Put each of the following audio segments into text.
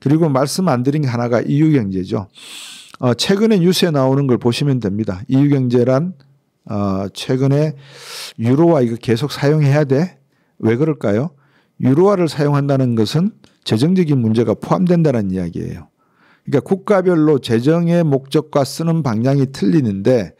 그리고 말씀 안 드린 게 하나가 EU경제죠. 최근에 뉴스에 나오는 걸 보시면 됩니다. EU경제란 최근에 유로화 이거 계속 사용해야 돼? 왜 그럴까요? 유로화를 사용한다는 것은 재정적인 문제가 포함된다는 이야기예요. 그러니까 국가별로 재정의 목적과 쓰는 방향이 틀리는데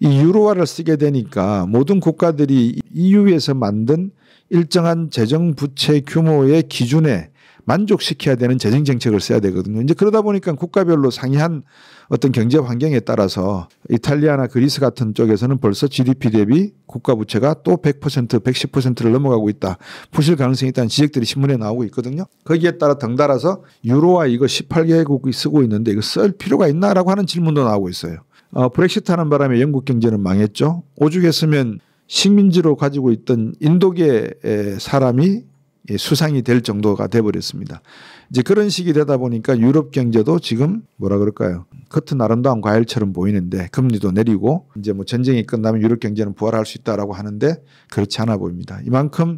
이 유로화를 쓰게 되니까 모든 국가들이 EU에서 만든 일정한 재정 부채 규모의 기준에 만족시켜야 되는 재정 정책을 써야 되거든요. 이제 그러다 보니까 국가별로 상이한 어떤 경제 환경에 따라서 이탈리아나 그리스 같은 쪽에서는 벌써 GDP 대비 국가 부채가 또 100%, 110%를 넘어가고 있다. 부실 가능성이 있다는 지적들이 신문에 나오고 있거든요. 거기에 따라 덩달아서 유로화 이거 18개국이 쓰고 있는데 이거 쓸 필요가 있나라고 하는 질문도 나오고 있어요. 브렉시트 하는 바람에 영국 경제는 망했죠. 오죽했으면 식민지로 가지고 있던 인도계 사람이 수상이 될 정도가 돼버렸습니다. 이제 그런 식이 되다 보니까 유럽 경제도 지금 뭐라 그럴까요? 겉은 아름다운 과일처럼 보이는데 금리도 내리고 이제 뭐 전쟁이 끝나면 유럽 경제는 부활할 수 있다라고 하는데 그렇지 않아 보입니다. 이만큼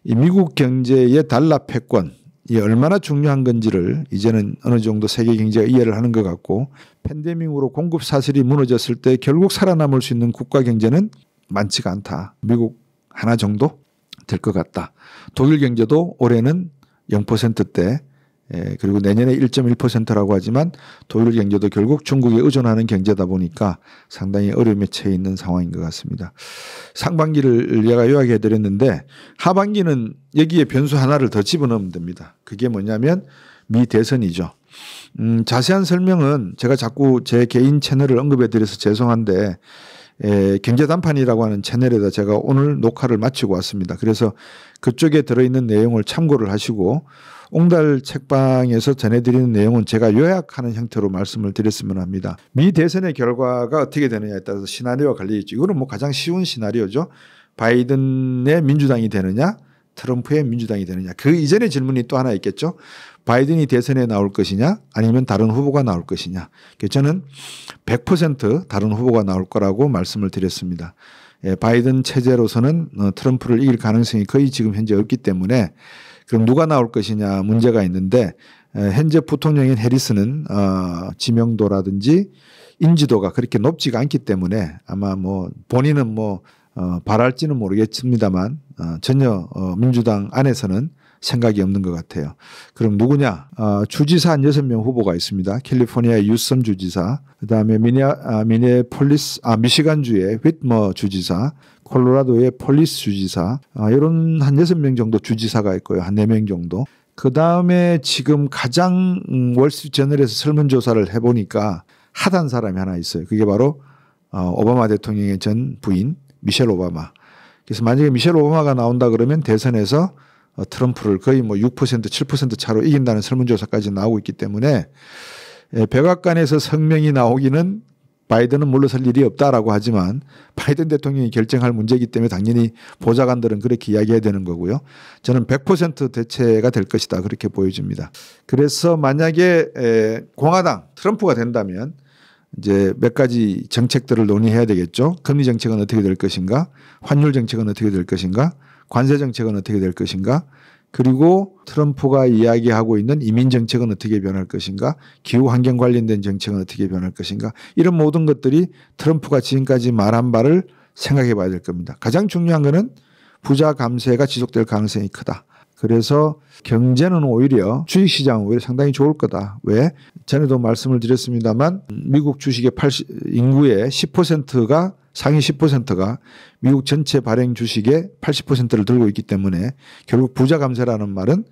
이 미국 경제의 달러 패권 이 얼마나 중요한 건지를 이제는 어느 정도 세계 경제가 이해를 하는 것 같고 팬데믹으로 공급 사슬이 무너졌을 때 결국 살아남을 수 있는 국가 경제는 많지가 않다. 미국 하나 정도 될 것 같다. 독일 경제도 올해는 0%대 그리고 내년에 1.1%라고 하지만 독일 경제도 결국 중국에 의존하는 경제다 보니까 상당히 어려움에 처해 있는 상황인 것 같습니다. 상반기를 제가 요약해 드렸는데 하반기는 여기에 변수 하나를 더 집어넣으면 됩니다. 그게 뭐냐면 미 대선이죠. 자세한 설명은 제가 자꾸 제 개인 채널을 언급해 드려서 죄송한데 경제단판이라고 하는 채널에다 제가 오늘 녹화를 마치고 왔습니다. 그래서 그쪽에 들어있는 내용을 참고를 하시고 옹달 책방에서 전해드리는 내용은 제가 요약하는 형태로 말씀을 드렸으면 합니다. 미 대선의 결과가 어떻게 되느냐에 따라서 시나리오가 갈리겠죠. 이거는 뭐 가장 쉬운 시나리오죠. 바이든의 민주당이 되느냐 트럼프의 민주당이 되느냐. 그 이전의 질문이 또 하나 있겠죠. 바이든이 대선에 나올 것이냐 아니면 다른 후보가 나올 것이냐. 저는 100% 다른 후보가 나올 거라고 말씀을 드렸습니다. 바이든 체제로서는 트럼프를 이길 가능성이 거의 지금 현재 없기 때문에 그럼 누가 나올 것이냐 문제가 있는데 현재 부통령인 해리스는 지명도라든지 인지도가 그렇게 높지가 않기 때문에 아마 뭐 본인은 뭐 바랄지는 모르겠습니다만 전혀 민주당 안에서는 생각이 없는 것 같아요. 그럼 누구냐? 주지사 한 6명 후보가 있습니다. 캘리포니아의 유섬 주지사, 그다음에 미시간주의 휘트머 주지사, 콜로라도의 폴리스 주지사, 이런 한 6명 정도 주지사가 있고요. 한 4명 정도. 그다음에 지금 가장 월스트리트저널에서 설문조사를 해보니까 핫한 사람이 하나 있어요. 그게 바로 오바마 대통령의 전 부인 미셸 오바마. 그래서 만약에 미셸 오바마가 나온다 그러면 대선에서 트럼프를 거의 뭐 6%, 7% 차로 이긴다는 설문조사까지 나오고 있기 때문에 백악관에서 성명이 나오기는 바이든은 물러설 일이 없다라고 하지만 바이든 대통령이 결정할 문제이기 때문에 당연히 보좌관들은 그렇게 이야기해야 되는 거고요. 저는 100% 대체가 될 것이다 그렇게 보여집니다. 그래서 만약에 공화당 트럼프가 된다면 이제 몇 가지 정책들을 논의해야 되겠죠. 금리 정책은 어떻게 될 것인가, 환율 정책은 어떻게 될 것인가, 관세 정책은 어떻게 될 것인가, 그리고 트럼프가 이야기하고 있는 이민 정책은 어떻게 변할 것인가, 기후 환경 관련된 정책은 어떻게 변할 것인가, 이런 모든 것들이 트럼프가 지금까지 말한 바를 생각해 봐야 될 겁니다. 가장 중요한 것은 부자 감세가 지속될 가능성이 크다. 그래서 경제는 오히려 주식시장은 오히려 상당히 좋을 거다. 왜? 전에도 말씀을 드렸습니다만 미국 주식의 인구의 10%가 상위 10%가 미국 전체 발행 주식의 80%를 들고 있기 때문에 결국 부자 감세라는 말은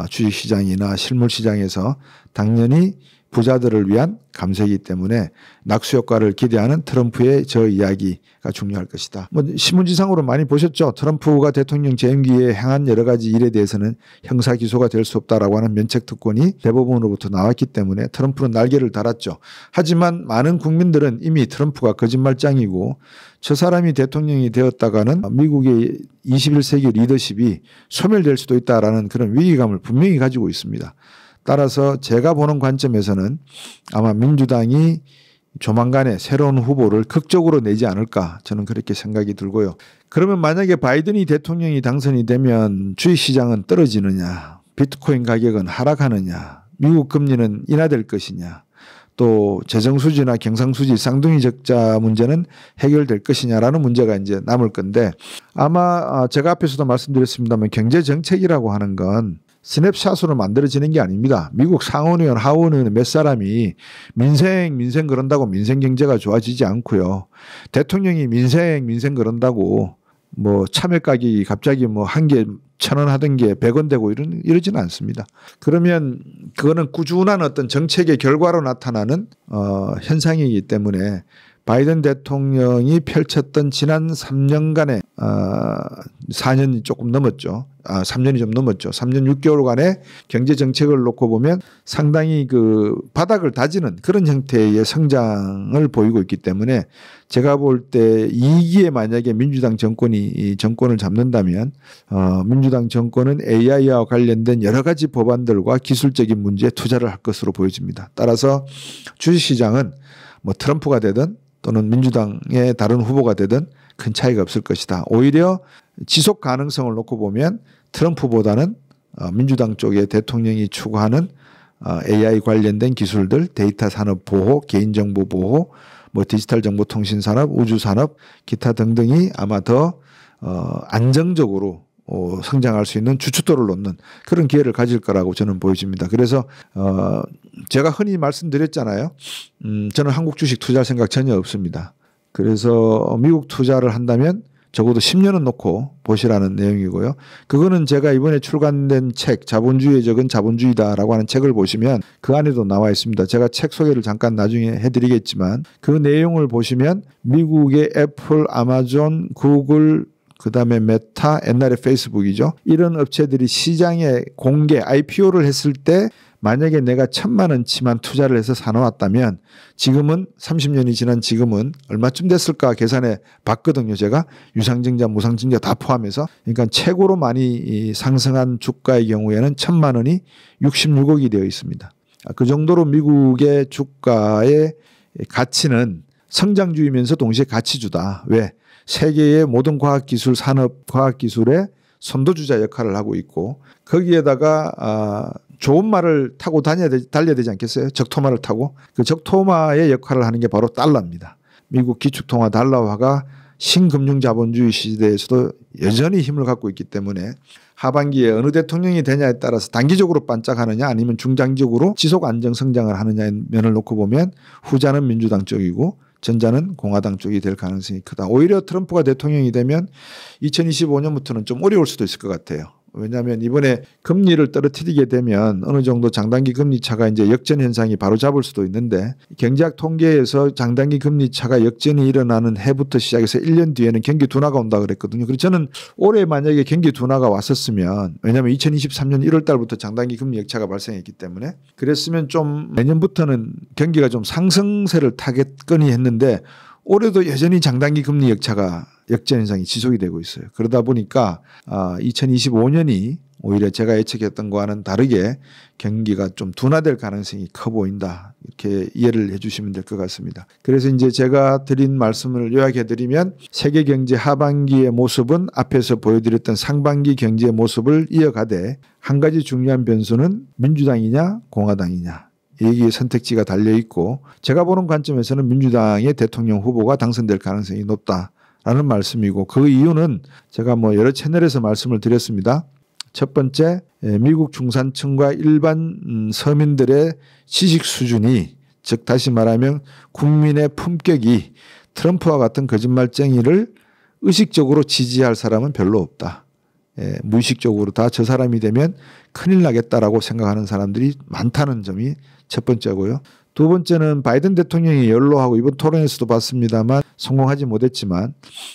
주식시장이나 실물시장에서 당연히 부자들을 위한 감세이기 때문에 낙수 효과를 기대하는 트럼프의 저 이야기가 중요할 것이다. 뭐 신문지상으로 많이 보셨죠. 트럼프가 대통령 재임기에 행한 여러 가지 일에 대해서는 형사 기소가 될 수 없다라고 하는 면책 특권이 대법원으로부터 나왔기 때문에 트럼프는 날개를 달았죠. 하지만 많은 국민들은 이미 트럼프가 거짓말장이고 저 사람이 대통령이 되었다가는 미국의 21세기 리더십이 소멸될 수도 있다라는 그런 위기감을 분명히 가지고 있습니다. 따라서 제가 보는 관점에서는 아마 민주당이 조만간에 새로운 후보를 극적으로 내지 않을까 저는 그렇게 생각이 들고요. 그러면 만약에 바이든이 대통령이 당선이 되면 주식시장은 떨어지느냐, 비트코인 가격은 하락하느냐, 미국 금리는 인하될 것이냐, 또 재정수지나 경상수지 쌍둥이 적자 문제는 해결될 것이냐라는 문제가 이제 남을 건데, 아마 제가 앞에서도 말씀드렸습니다만 경제정책이라고 하는 건 스냅샷으로 만들어지는 게 아닙니다. 미국 상원의원, 하원의원 몇 사람이 민생 그런다고 민생 경제가 좋아지지 않고요. 대통령이 민생 그런다고 뭐 참외 가격이 갑자기 뭐 한 개 1,000원 하던 게 100원 되고 이러지는 않습니다. 그러면 그거는 꾸준한 어떤 정책의 결과로 나타나는 현상이기 때문에 바이든 대통령이 펼쳤던 지난 3년간의 4년이 조금 넘었죠. 3년이 좀 넘었죠. 3년 6개월간의 경제 정책을 놓고 보면 상당히 그 바닥을 다지는 그런 형태의 성장을 보이고 있기 때문에 제가 볼 때 2기에 만약에 민주당 정권이 이 정권을 잡는다면 민주당 정권은 AI와 관련된 여러 가지 법안들과 기술적인 문제에 투자를 할 것으로 보여집니다. 따라서 주식시장은 뭐 트럼프가 되든 또는 민주당의 다른 후보가 되든 큰 차이가 없을 것이다. 오히려 지속 가능성을 놓고 보면 트럼프보다는 민주당 쪽의 대통령이 추구하는 AI 관련된 기술들, 데이터 산업 보호, 개인정보 보호, 뭐 디지털 정보통신 산업, 우주 산업, 기타 등등이 아마 더 안정적으로 성장할 수 있는 주춧돌을 놓는 그런 기회를 가질 거라고 저는 보여집니다. 그래서 제가 흔히 말씀드렸잖아요. 저는 한국 주식 투자할 생각 전혀 없습니다. 그래서 미국 투자를 한다면 적어도 10년은 놓고 보시라는 내용이고요. 그거는 제가 이번에 출간된 책 자본주의의 적은 자본주의다라고 하는 책을 보시면 그 안에도 나와 있습니다. 제가 책 소개를 잠깐 나중에 해드리겠지만 그 내용을 보시면 미국의 애플, 아마존, 구글, 그다음에 메타, 옛날에 페이스북이죠. 이런 업체들이 시장에 공개 IPO를 했을 때 만약에 내가 1,000만 원치만 투자를 해서 사놓았다면 지금은 30년이 지난 지금은 얼마쯤 됐을까 계산해 봤거든요. 제가 유상증자, 무상증자 다 포함해서. 그러니까 최고로 많이 상승한 주가의 경우에는 1,000만 원이 66억이 되어 있습니다. 그 정도로 미국의 주가의 가치는 성장주이면서 동시에 가치주다. 왜? 세계의 모든 과학기술, 산업, 과학기술의 선도주자 역할을 하고 있고 거기에다가 좋은 말을 타고 달려야 되지 않겠어요? 적토마를 타고. 그 적토마의 역할을 하는 게 바로 달러입니다. 미국 기축통화 달러화가 신금융자본주의 시대에서도 여전히 힘을 갖고 있기 때문에 하반기에 어느 대통령이 되냐에 따라서 단기적으로 반짝하느냐 아니면 중장기적으로 지속 안정 성장을 하느냐의 면을 놓고 보면 후자는 민주당 쪽이고 전자는 공화당 쪽이 될 가능성이 크다. 오히려 트럼프가 대통령이 되면 2025년부터는 좀 어려울 수도 있을 것 같아요. 왜냐하면 이번에 금리를 떨어뜨리게 되면 어느 정도 장단기 금리 차가 이제 역전 현상이 바로 잡을 수도 있는데 경제학 통계에서 장단기 금리 차가 역전이 일어나는 해부터 시작해서 1년 뒤에는 경기 둔화가 온다 그랬거든요. 그래서 저는 올해 만약에 경기 둔화가 왔었으면 왜냐하면 2023년 1월 달부터 장단기 금리 역차가 발생했기 때문에 그랬으면 좀 내년부터는 경기가 좀 상승세를 타겠거니 했는데 올해도 여전히 장단기 금리 역차가 역전 현상이 지속이 되고 있어요. 그러다 보니까 2025년이 오히려 제가 예측했던 거와는 다르게 경기가 좀 둔화될 가능성이 커 보인다. 이렇게 이해를 해 주시면 될 것 같습니다. 그래서 이제 제가 드린 말씀을 요약해 드리면 세계 경제 하반기의 모습은 앞에서 보여드렸던 상반기 경제의 모습을 이어가되 한 가지 중요한 변수는 민주당이냐 공화당이냐. 여기에 선택지가 달려있고 제가 보는 관점에서는 민주당의 대통령 후보가 당선될 가능성이 높다라는 말씀이고 그 이유는 제가 뭐 여러 채널에서 말씀을 드렸습니다. 첫 번째, 미국 중산층과 일반 서민들의 지식 수준이 즉 다시 말하면 국민의 품격이 트럼프와 같은 거짓말쟁이를 의식적으로 지지할 사람은 별로 없다. 무의식적으로 다 저 사람이 되면 큰일 나겠다라고 생각하는 사람들이 많다는 점이 첫 번째고요. 두 번째는 바이든 대통령이 연로하고 이번 토론에서도 봤습니다만 성공하지 못했지만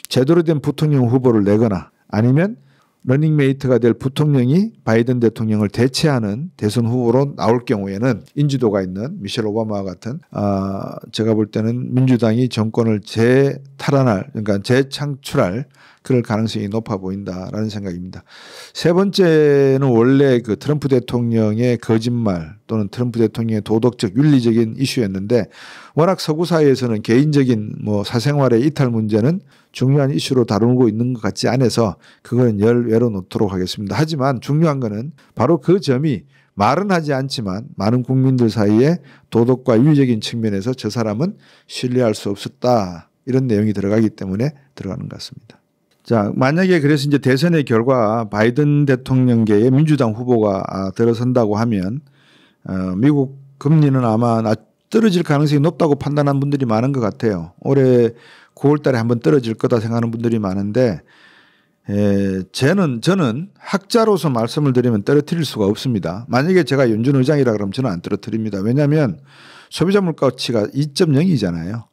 제대로 된 부통령 후보를 내거나 아니면 러닝메이트가 될 부통령이 바이든 대통령을 대체하는 대선 후보로 나올 경우에는 인지도가 있는 미셸 오바마와 같은 제가 볼 때는 민주당이 정권을 재탈환할 그러니까 재창출할 그럴 가능성이 높아 보인다라는 생각입니다. 세 번째는 원래 그 트럼프 대통령의 거짓말 또는 트럼프 대통령의 도덕적 윤리적인 이슈였는데 워낙 서구 사회에서는 개인적인 뭐 사생활의 이탈 문제는 중요한 이슈로 다루고 있는 것 같지 않아서 그거는 열외로 놓도록 하겠습니다. 하지만 중요한 거는 바로 그 점이 말은 하지 않지만 많은 국민들 사이에 도덕과 윤리적인 측면에서 저 사람은 신뢰할 수 없었다. 이런 내용이 들어가기 때문에 들어가는 것 같습니다. 자, 만약에 그래서 이제 대선의 결과 바이든 대통령계의 민주당 후보가 들어선다고 하면 미국 금리는 아마 떨어질 가능성이 높다고 판단한 분들이 많은 것 같아요. 올해 9월 달에 한번 떨어질 거다 생각하는 분들이 많은데 저는 학자로서 말씀을 드리면 떨어뜨릴 수가 없습니다. 만약에 제가 연준 의장이라 그러면 저는 안 떨어뜨립니다. 왜냐하면 소비자 물가 가치가 2.0이잖아요.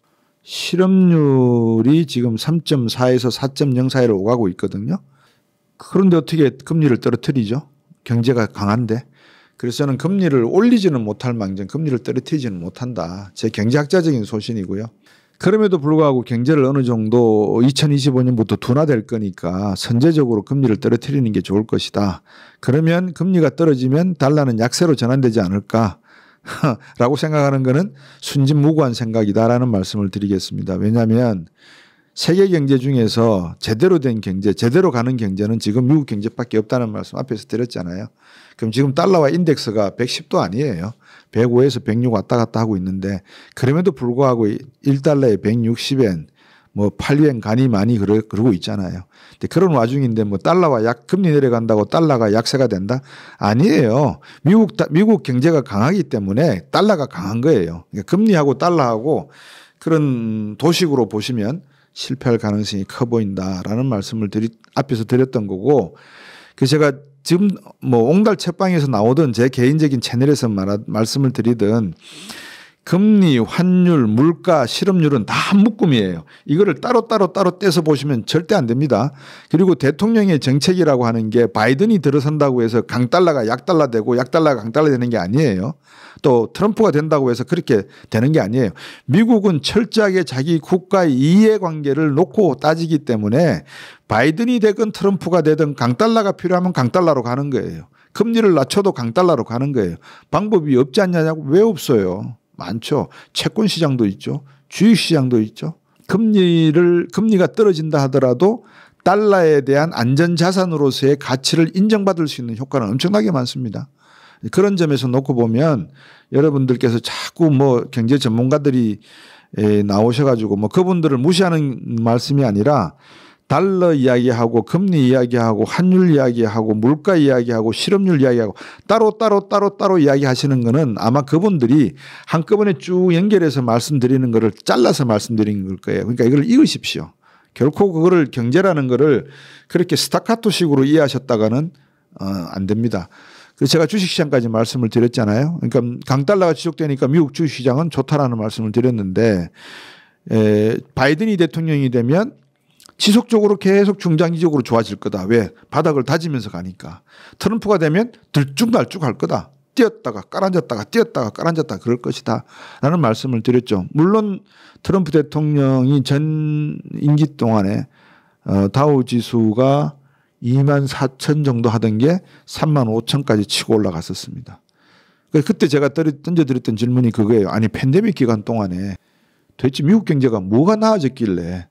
실업률이 지금 3.4에서 4.0 사이로 오가고 있거든요. 그런데 어떻게 금리를 떨어뜨리죠? 경제가 강한데. 그래서 저는 금리를 올리지는 못할 망정 금리를 떨어뜨리지는 못한다. 제 경제학자적인 소신이고요. 그럼에도 불구하고 경제를 어느 정도 2025년부터 둔화될 거니까 선제적으로 금리를 떨어뜨리는 게 좋을 것이다. 그러면 금리가 떨어지면 달러는 약세로 전환되지 않을까 라고 생각하는 것은 순진무구한 생각이다라는 말씀을 드리겠습니다. 왜냐하면 세계 경제 중에서 제대로 된 경제, 제대로 가는 경제는 지금 미국 경제밖에 없다는 말씀 앞에서 드렸잖아요. 그럼 지금 달러와 인덱스가 110도 아니에요. 105에서 106 왔다 갔다 하고 있는데 그럼에도 불구하고 1달러에 160엔 뭐 8엔 가니 많이 그러고 있잖아요. 근데 그런 와중인데 뭐 달러와 금리 내려간다고 달러가 약세가 된다? 아니에요. 미국 경제가 강하기 때문에 달러가 강한 거예요. 그러니까 금리하고 달러하고 그런 도식으로 보시면 실패할 가능성이 커 보인다라는 말씀을 앞에서 드렸던 거고, 그 제가 지금 뭐 옹달 책방에서 나오던 제 개인적인 채널에서 말씀을 드리던 금리, 환율, 물가, 실업률은 다 한 묶음이에요. 이거를 따로 떼서 보시면 절대 안 됩니다. 그리고 대통령의 정책이라고 하는 게 바이든이 들어선다고 해서 강달러가 약달러 되고 약달러가 강달러 되는 게 아니에요. 또 트럼프가 된다고 해서 그렇게 되는 게 아니에요. 미국은 철저하게 자기 국가의 이해관계를 놓고 따지기 때문에 바이든이 되건 트럼프가 되든 강달러가 필요하면 강달러로 가는 거예요. 금리를 낮춰도 강달러로 가는 거예요. 방법이 없지 않냐고. 왜 없어요? 많죠. 채권 시장도 있죠. 주식 시장도 있죠. 금리가 떨어진다 하더라도 달러에 대한 안전자산으로서의 가치를 인정받을 수 있는 효과는 엄청나게 많습니다. 그런 점에서 놓고 보면 여러분들께서 자꾸 뭐 경제 전문가들이 나오셔가지고 뭐 그분들을 무시하는 말씀이 아니라 달러 이야기하고 금리 이야기하고 환율 이야기하고 물가 이야기하고 실업률 이야기하고 따로 이야기하시는 거는 아마 그분들이 한꺼번에 쭉 연결해서 말씀드리는 거를 잘라서 말씀드리는 걸 거예요. 그러니까 이걸 읽으십시오. 결코 그거를 경제라는 거를 그렇게 스타카토식으로 이해하셨다가는 안 됩니다. 그래서 제가 주식시장까지 말씀을 드렸잖아요. 그러니까 강달러가 지속되니까 미국 주식시장은 좋다라는 말씀을 드렸는데 바이든이 대통령이 되면 지속적으로 계속 중장기적으로 좋아질 거다. 왜? 바닥을 다지면서 가니까. 트럼프가 되면 들쭉날쭉 할 거다. 뛰었다가 깔아앉았다가 뛰었다가 깔아앉았다가 그럴 것이다 라는 말씀을 드렸죠. 물론 트럼프 대통령이 전 임기 동안에 다우 지수가 24,000 정도 하던 게 35,000까지 치고 올라갔었습니다. 그때 제가 던져드렸던 질문이 그거예요. 아니 팬데믹 기간 동안에 도대체 미국 경제가 뭐가 나아졌길래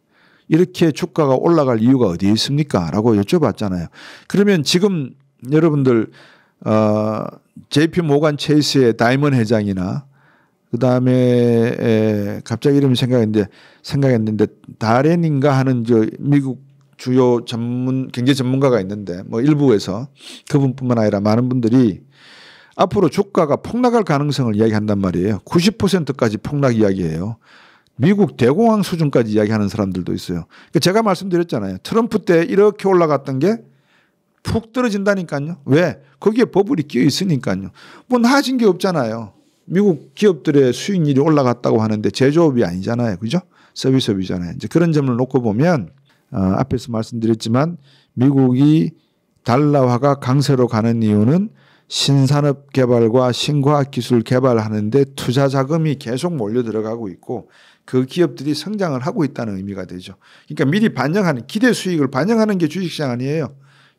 이렇게 주가가 올라갈 이유가 어디에 있습니까? 라고 여쭤봤잖아요. 그러면 지금 여러분들 JP 모간 체이스의 다이먼 회장이나 그다음에 갑자기 이름이 생각했는데 다렌인가 하는 저 미국 주요 경제 전문가가 있는데 뭐 일부에서 그분뿐만 아니라 많은 분들이 앞으로 주가가 폭락할 가능성을 이야기한단 말이에요. 90%까지 폭락 이야기예요. 미국 대공황 수준까지 이야기하는 사람들도 있어요. 그러니까 제가 말씀드렸잖아요. 트럼프 때 이렇게 올라갔던 게 푹 떨어진다니까요. 왜? 거기에 버블이 끼어 있으니까요. 뭐 나아진 게 없잖아요. 미국 기업들의 수익률이 올라갔다고 하는데 제조업이 아니잖아요. 그죠? 서비스업이잖아요. 이제 그런 점을 놓고 보면 앞에서 말씀드렸지만 미국이 달러화가 강세로 가는 이유는 신산업 개발과 신과학 기술 개발하는데 투자 자금이 계속 몰려 들어가고 있고 그 기업들이 성장을 하고 있다는 의미가 되죠. 그러니까 미리 반영하는 기대 수익을 반영하는 게 주식시장 아니에요.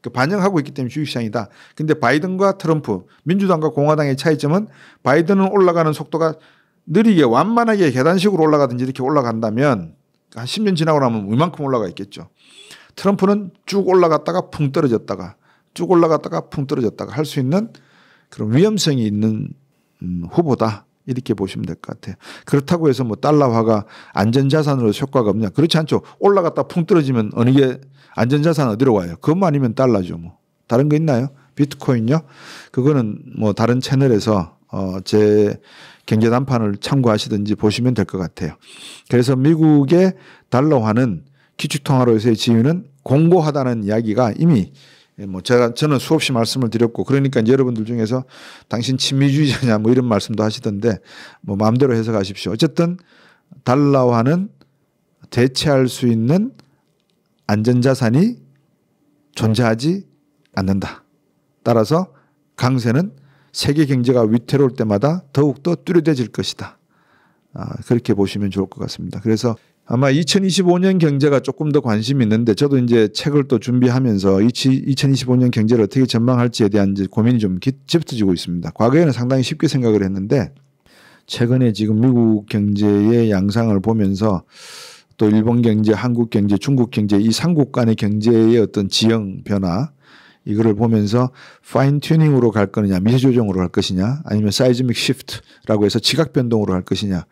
그러니까 반영하고 있기 때문에 주식시장이다. 근데 바이든과 트럼프, 민주당과 공화당의 차이점은 바이든은 올라가는 속도가 느리게 완만하게 계단식으로 올라가든지 이렇게 올라간다면 한 10년 지나고 나면 이만큼 올라가 있겠죠. 트럼프는 쭉 올라갔다가 풍 떨어졌다가 쭉 올라갔다가 풍 떨어졌다가 할 수 있는 그런 위험성이 있는 후보다. 이렇게 보시면 될 것 같아요. 그렇다고 해서 뭐 달러화가 안전자산으로 효과가 없냐? 그렇지 않죠. 올라갔다 풍 떨어지면 어느 게 안전자산 어디로 와요? 그것만 아니면 달러죠. 뭐 다른 거 있나요? 비트코인요? 그거는 뭐 다른 채널에서 제 경제 단판을 참고하시든지 보시면 될 것 같아요. 그래서 미국의 달러화는 기축통화로서의 지위는 공고하다는 이야기가 이미 뭐 저는 수없이 말씀을 드렸고, 그러니까 이제 여러분들 중에서 당신 친미주의자냐 뭐 이런 말씀도 하시던데 뭐 마음대로 해석하십시오. 어쨌든 달러화는 대체할 수 있는 안전자산이 존재하지 않는다. 따라서 강세는 세계 경제가 위태로울 때마다 더욱더 뚜렷해질 것이다. 그렇게 보시면 좋을 것 같습니다. 그래서 아마 2025년 경제가 조금 더 관심이 있는데, 저도 이제 책을 또 준비하면서 2025년 경제를 어떻게 전망할지에 대한 이제 고민이 좀 짙어지고 있습니다. 과거에는 상당히 쉽게 생각을 했는데, 최근에 지금 미국 경제의 양상을 보면서 또 일본 경제, 한국 경제, 중국 경제 이 삼국 간의 경제의 어떤 지형 변화, 이거를 보면서 파인 튜닝으로 갈 거냐, 미세 조정으로 갈 것이냐, 아니면 사이즈믹 시프트라고 해서 지각 변동으로 갈 것이냐,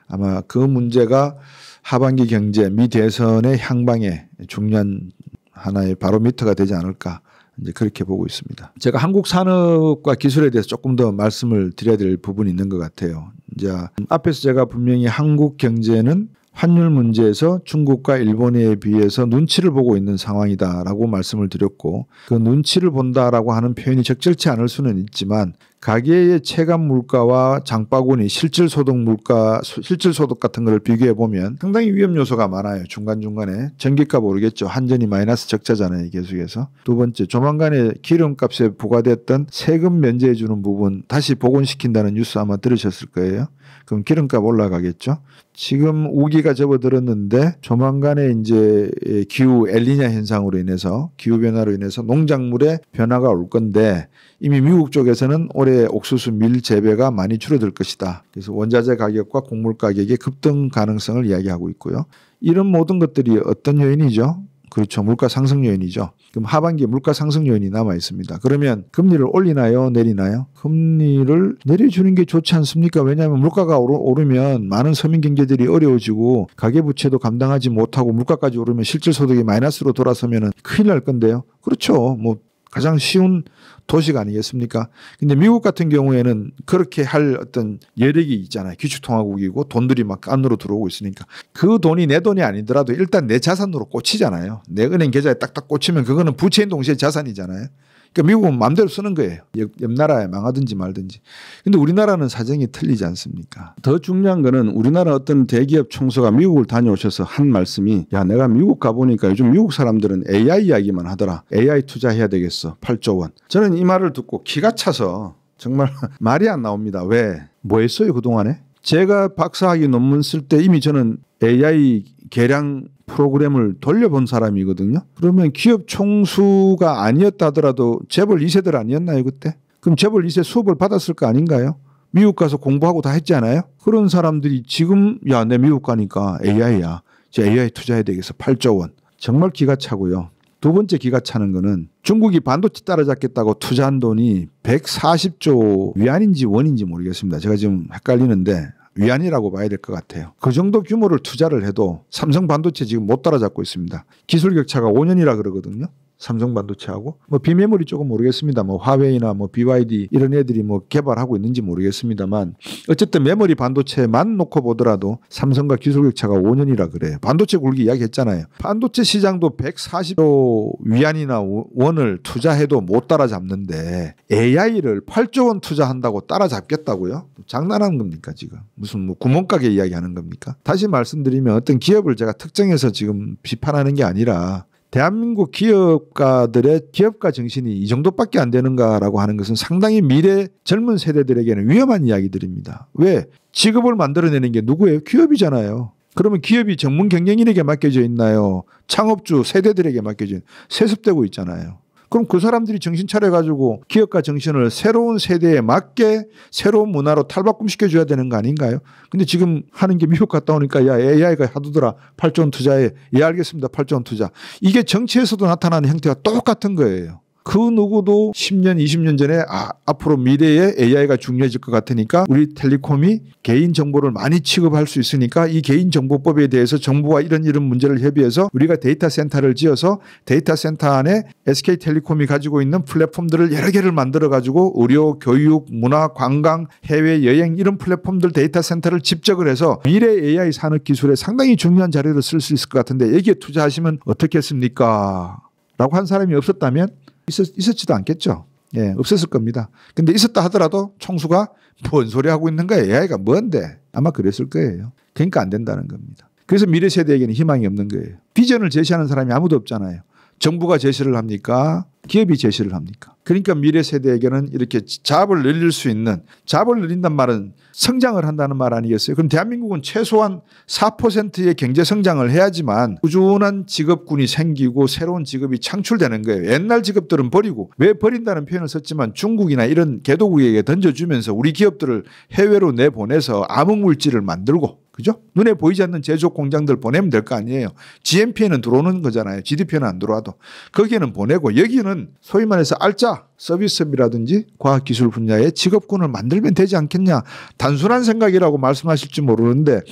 아마 그 문제가 하반기 경제, 미 대선의 향방에 중요한 하나의 바로미터가 되지 않을까, 이제 그렇게 보고 있습니다. 제가 한국 산업과 기술에 대해서 조금 더 말씀을 드려야 될 부분이 있는 것 같아요. 이제 앞에서 제가 분명히 한국 경제는 환율 문제에서 중국과 일본에 비해서 눈치를 보고 있는 상황이다라고 말씀을 드렸고, 그 눈치를 본다라고 하는 표현이 적절치 않을 수는 있지만 가계의 체감 물가와 장바구니 실질소득 물가, 실질소득 같은 걸 비교해 보면 상당히 위험 요소가 많아요. 중간중간에 전기값 오르겠죠. 한전이 마이너스 적자잖아요. 계속해서. 두 번째, 조만간에 기름값에 부과됐던 세금 면제해 주는 부분 다시 복원시킨다는 뉴스 아마 들으셨을 거예요. 그럼 기름값 올라가겠죠. 지금 우기가 접어들었는데 조만간에 이제 기후 엘니냐 현상으로 인해서, 기후 변화로 인해서 농작물의 변화가 올 건데, 이미 미국 쪽에서는 올해 옥수수 밀 재배가 많이 줄어들 것이다. 그래서 원자재 가격과 곡물 가격의 급등 가능성을 이야기하고 있고요. 이런 모든 것들이 어떤 요인이죠? 그렇죠. 물가 상승 요인이죠. 그럼 하반기에 물가 상승 요인이 남아 있습니다. 그러면 금리를 올리나요? 내리나요? 금리를 내려주는 게 좋지 않습니까? 왜냐하면 물가가 오르면 많은 서민 경제들이 어려워지고 가계부채도 감당하지 못하고 물가까지 오르면 실질소득이 마이너스로 돌아서면 큰일 날 건데요. 그렇죠. 뭐 가장 쉬운 도시가 아니겠습니까? 근데 미국 같은 경우에는 그렇게 할 어떤 여력이 있잖아요. 기축통화국이고 돈들이 막 안으로 들어오고 있으니까 그 돈이 내 돈이 아니더라도 일단 내 자산으로 꽂히잖아요. 내 은행 계좌에 딱딱 꽂히면 그거는 부채인 동시에 자산이잖아요. 그러니까 미국은 마음대로 쓰는 거예요. 옆 나라에 망하든지 말든지. 근데 우리나라는 사정이 틀리지 않습니까? 더 중요한 거는 우리나라 어떤 대기업 총수가 미국을 다녀오셔서 한 말씀이, 야, 내가 미국 가보니까 요즘 미국 사람들은 AI 이야기만 하더라. AI 투자해야 되겠어. 8조 원. 저는 이 말을 듣고 기가 차서 정말 말이 안 나옵니다. 왜? 뭐 했어요 그동안에? 제가 박사학위 논문 쓸 때 이미 저는 AI 계량 프로그램을 돌려본 사람이거든요. 그러면 기업 총수가 아니었다 하더라도 재벌 2세들 아니었나요 그때? 그럼 재벌 2세 수업을 받았을 거 아닌가요? 미국 가서 공부하고 다 했지 않아요? 그런 사람들이 지금 야, 내 미국 가니까 AI야. 이제 AI 투자해야 되겠어. 8조 원. 정말 기가 차고요. 두 번째 기가 차는 거는 중국이 반도체 따라잡겠다고 투자한 돈이 140조 위안인지 원인지 모르겠습니다. 제가 지금 헷갈리는데 위안이라고 봐야 될 것 같아요. 그 정도 규모를 투자를 해도 삼성 반도체 지금 못 따라잡고 있습니다. 기술 격차가 5년이라 그러거든요. 삼성 반도체하고 뭐 비메모리 쪽은 모르겠습니다. 뭐 화웨이나 뭐 BYD 이런 애들이 뭐 개발하고 있는지 모르겠습니다만 어쨌든 메모리 반도체만 놓고 보더라도 삼성과 기술 격차가 5년이라 그래요. 반도체 굴기 이야기했잖아요. 반도체 시장도 140조 위안이나 원을 투자해도 못 따라잡는데 AI를 8조 원 투자한다고 따라잡겠다고요? 장난하는 겁니까 지금? 무슨 뭐 구멍가게 이야기하는 겁니까? 다시 말씀드리면 어떤 기업을 제가 특정해서 지금 비판하는 게 아니라 대한민국 기업가들의 기업가 정신이 이 정도밖에 안 되는가라고 하는 것은 상당히 미래 젊은 세대들에게는 위험한 이야기들입니다. 왜? 직업을 만들어내는 게 누구예요? 기업이잖아요. 그러면 기업이 전문 경영인에게 맡겨져 있나요? 창업주 세대들에게 맡겨져 세습되고 있잖아요. 그럼 그 사람들이 정신 차려가지고 기업가 정신을 새로운 세대에 맞게 새로운 문화로 탈바꿈시켜줘야 되는 거 아닌가요? 근데 지금 하는 게 미국 갔다 오니까 야 AI가 하두더라 8조 원 투자해. 예 알겠습니다. 8조 원 투자. 이게 정치에서도 나타나는 형태가 똑같은 거예요. 그 누구도 10년, 20년 전에 앞으로 미래에 AI가 중요해질 것 같으니까 우리 텔레콤이 개인정보를 많이 취급할 수 있으니까 이 개인정보법에 대해서 정부와 이런 문제를 협의해서 우리가 데이터 센터를 지어서 데이터 센터 안에 SK텔레콤이 가지고 있는 플랫폼들을 여러 개를 만들어 가지고 의료, 교육, 문화, 관광, 해외여행 이런 플랫폼들 데이터 센터를 집적을 해서 미래 AI 산업 기술에 상당히 중요한 자료를 쓸 수 있을 것 같은데 여기에 투자하시면 어떻겠습니까? 라고 한 사람이 없었다면 있었지도 않겠죠. 예, 없었을 겁니다. 근데 있었다 하더라도 총수가 뭔 소리 하고 있는 거야? AI가 뭔데? 아마 그랬을 거예요. 그러니까 안 된다는 겁니다. 그래서 미래 세대에게는 희망이 없는 거예요. 비전을 제시하는 사람이 아무도 없잖아요. 정부가 제시를 합니까? 기업이 제시를 합니까? 그러니까 미래 세대에게는 이렇게 잡을 늘릴 수 있는, 잡을 늘린단 말은 성장을 한다는 말 아니겠어요? 그럼 대한민국은 최소한 4%의 경제 성장을 해야지만 꾸준한 직업군이 생기고 새로운 직업이 창출되는 거예요. 옛날 직업들은 버리고, 왜 버린다는 표현을 썼지만 중국이나 이런 개도국에게 던져주면서 우리 기업들을 해외로 내보내서 암흑물질을 만들고, 그죠? 눈에 보이지 않는 제조업 공장들 보내면 될 거 아니에요. GNP에는 들어오는 거잖아요. GDP는 안 들어와도. 거기에는 보내고 여기는 소위 말해서 알짜 서비스업이라든지 과학기술 분야의 직업군을 만들면 되지 않겠냐. 단순한 생각이라고 말씀하실지 모르는데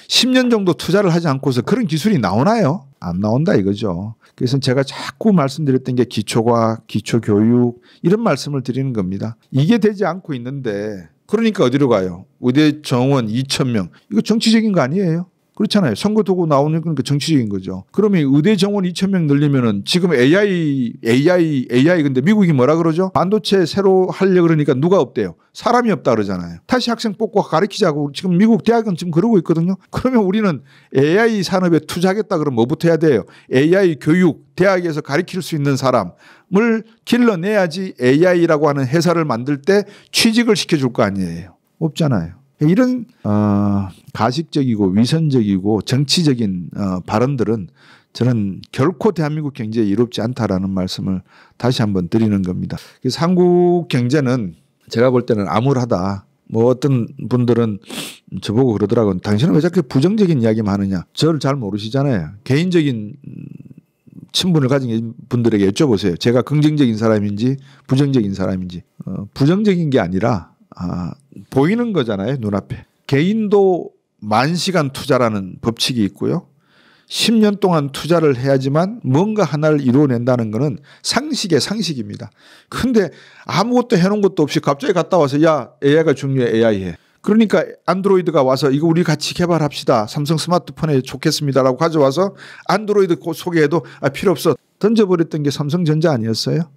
10년 정도 투자를 하지 않고서 그런 기술이 나오나요? 안 나온다 이거죠. 그래서 제가 자꾸 말씀드렸던 게 기초과학, 기초교육 이런 말씀을 드리는 겁니다. 이게 되지 않고 있는데 그러니까 어디로 가요? 의대 정원 2,000명. 이거 정치적인 거 아니에요? 그렇잖아요. 선거 도구 나오는 건 정치적인 거죠. 그러면 의대 정원 2,000명 늘리면은 지금 AI 근데 미국이 뭐라 그러죠? 반도체 새로 하려고 그러니까 누가 없대요? 사람이 없다 그러잖아요. 다시 학생 뽑고 가르치자고 지금 미국 대학은 지금 그러고 있거든요. 그러면 우리는 AI 산업에 투자하겠다 그러면 뭐부터 해야 돼요? AI 교육, 대학에서 가르칠 수 있는 사람을 길러내야지 AI라고 하는 회사를 만들 때 취직을 시켜줄 거 아니에요. 없잖아요. 이런 가식적이고 위선적이고 정치적인 발언들은 저는 결코 대한민국 경제에 이롭지 않다라는 말씀을 다시 한번 드리는 겁니다. 그래서 한국 경제는 제가 볼 때는 암울하다. 뭐 어떤 분들은 저보고 그러더라고요. 당신은 왜 자꾸 부정적인 이야기만 하느냐. 저를 잘 모르시잖아요. 개인적인 친분을 가진 분들에게 여쭤보세요. 제가 긍정적인 사람인지 부정적인 사람인지. 부정적인 게 아니라 보이는 거잖아요. 눈앞에. 개인도 10,000시간 투자라는 법칙이 있고요. 10년 동안 투자를 해야지만 뭔가 하나를 이루어낸다는 것은 상식의 상식입니다. 그런데 아무것도 해놓은 것도 없이 갑자기 갔다 와서 야 AI가 중요해 AI 해. 그러니까 안드로이드가 와서 이거 우리 같이 개발합시다. 삼성 스마트폰에 좋겠습니다라고 가져와서 안드로이드 소개해도 필요 없어. 던져버렸던 게 삼성전자 아니었어요?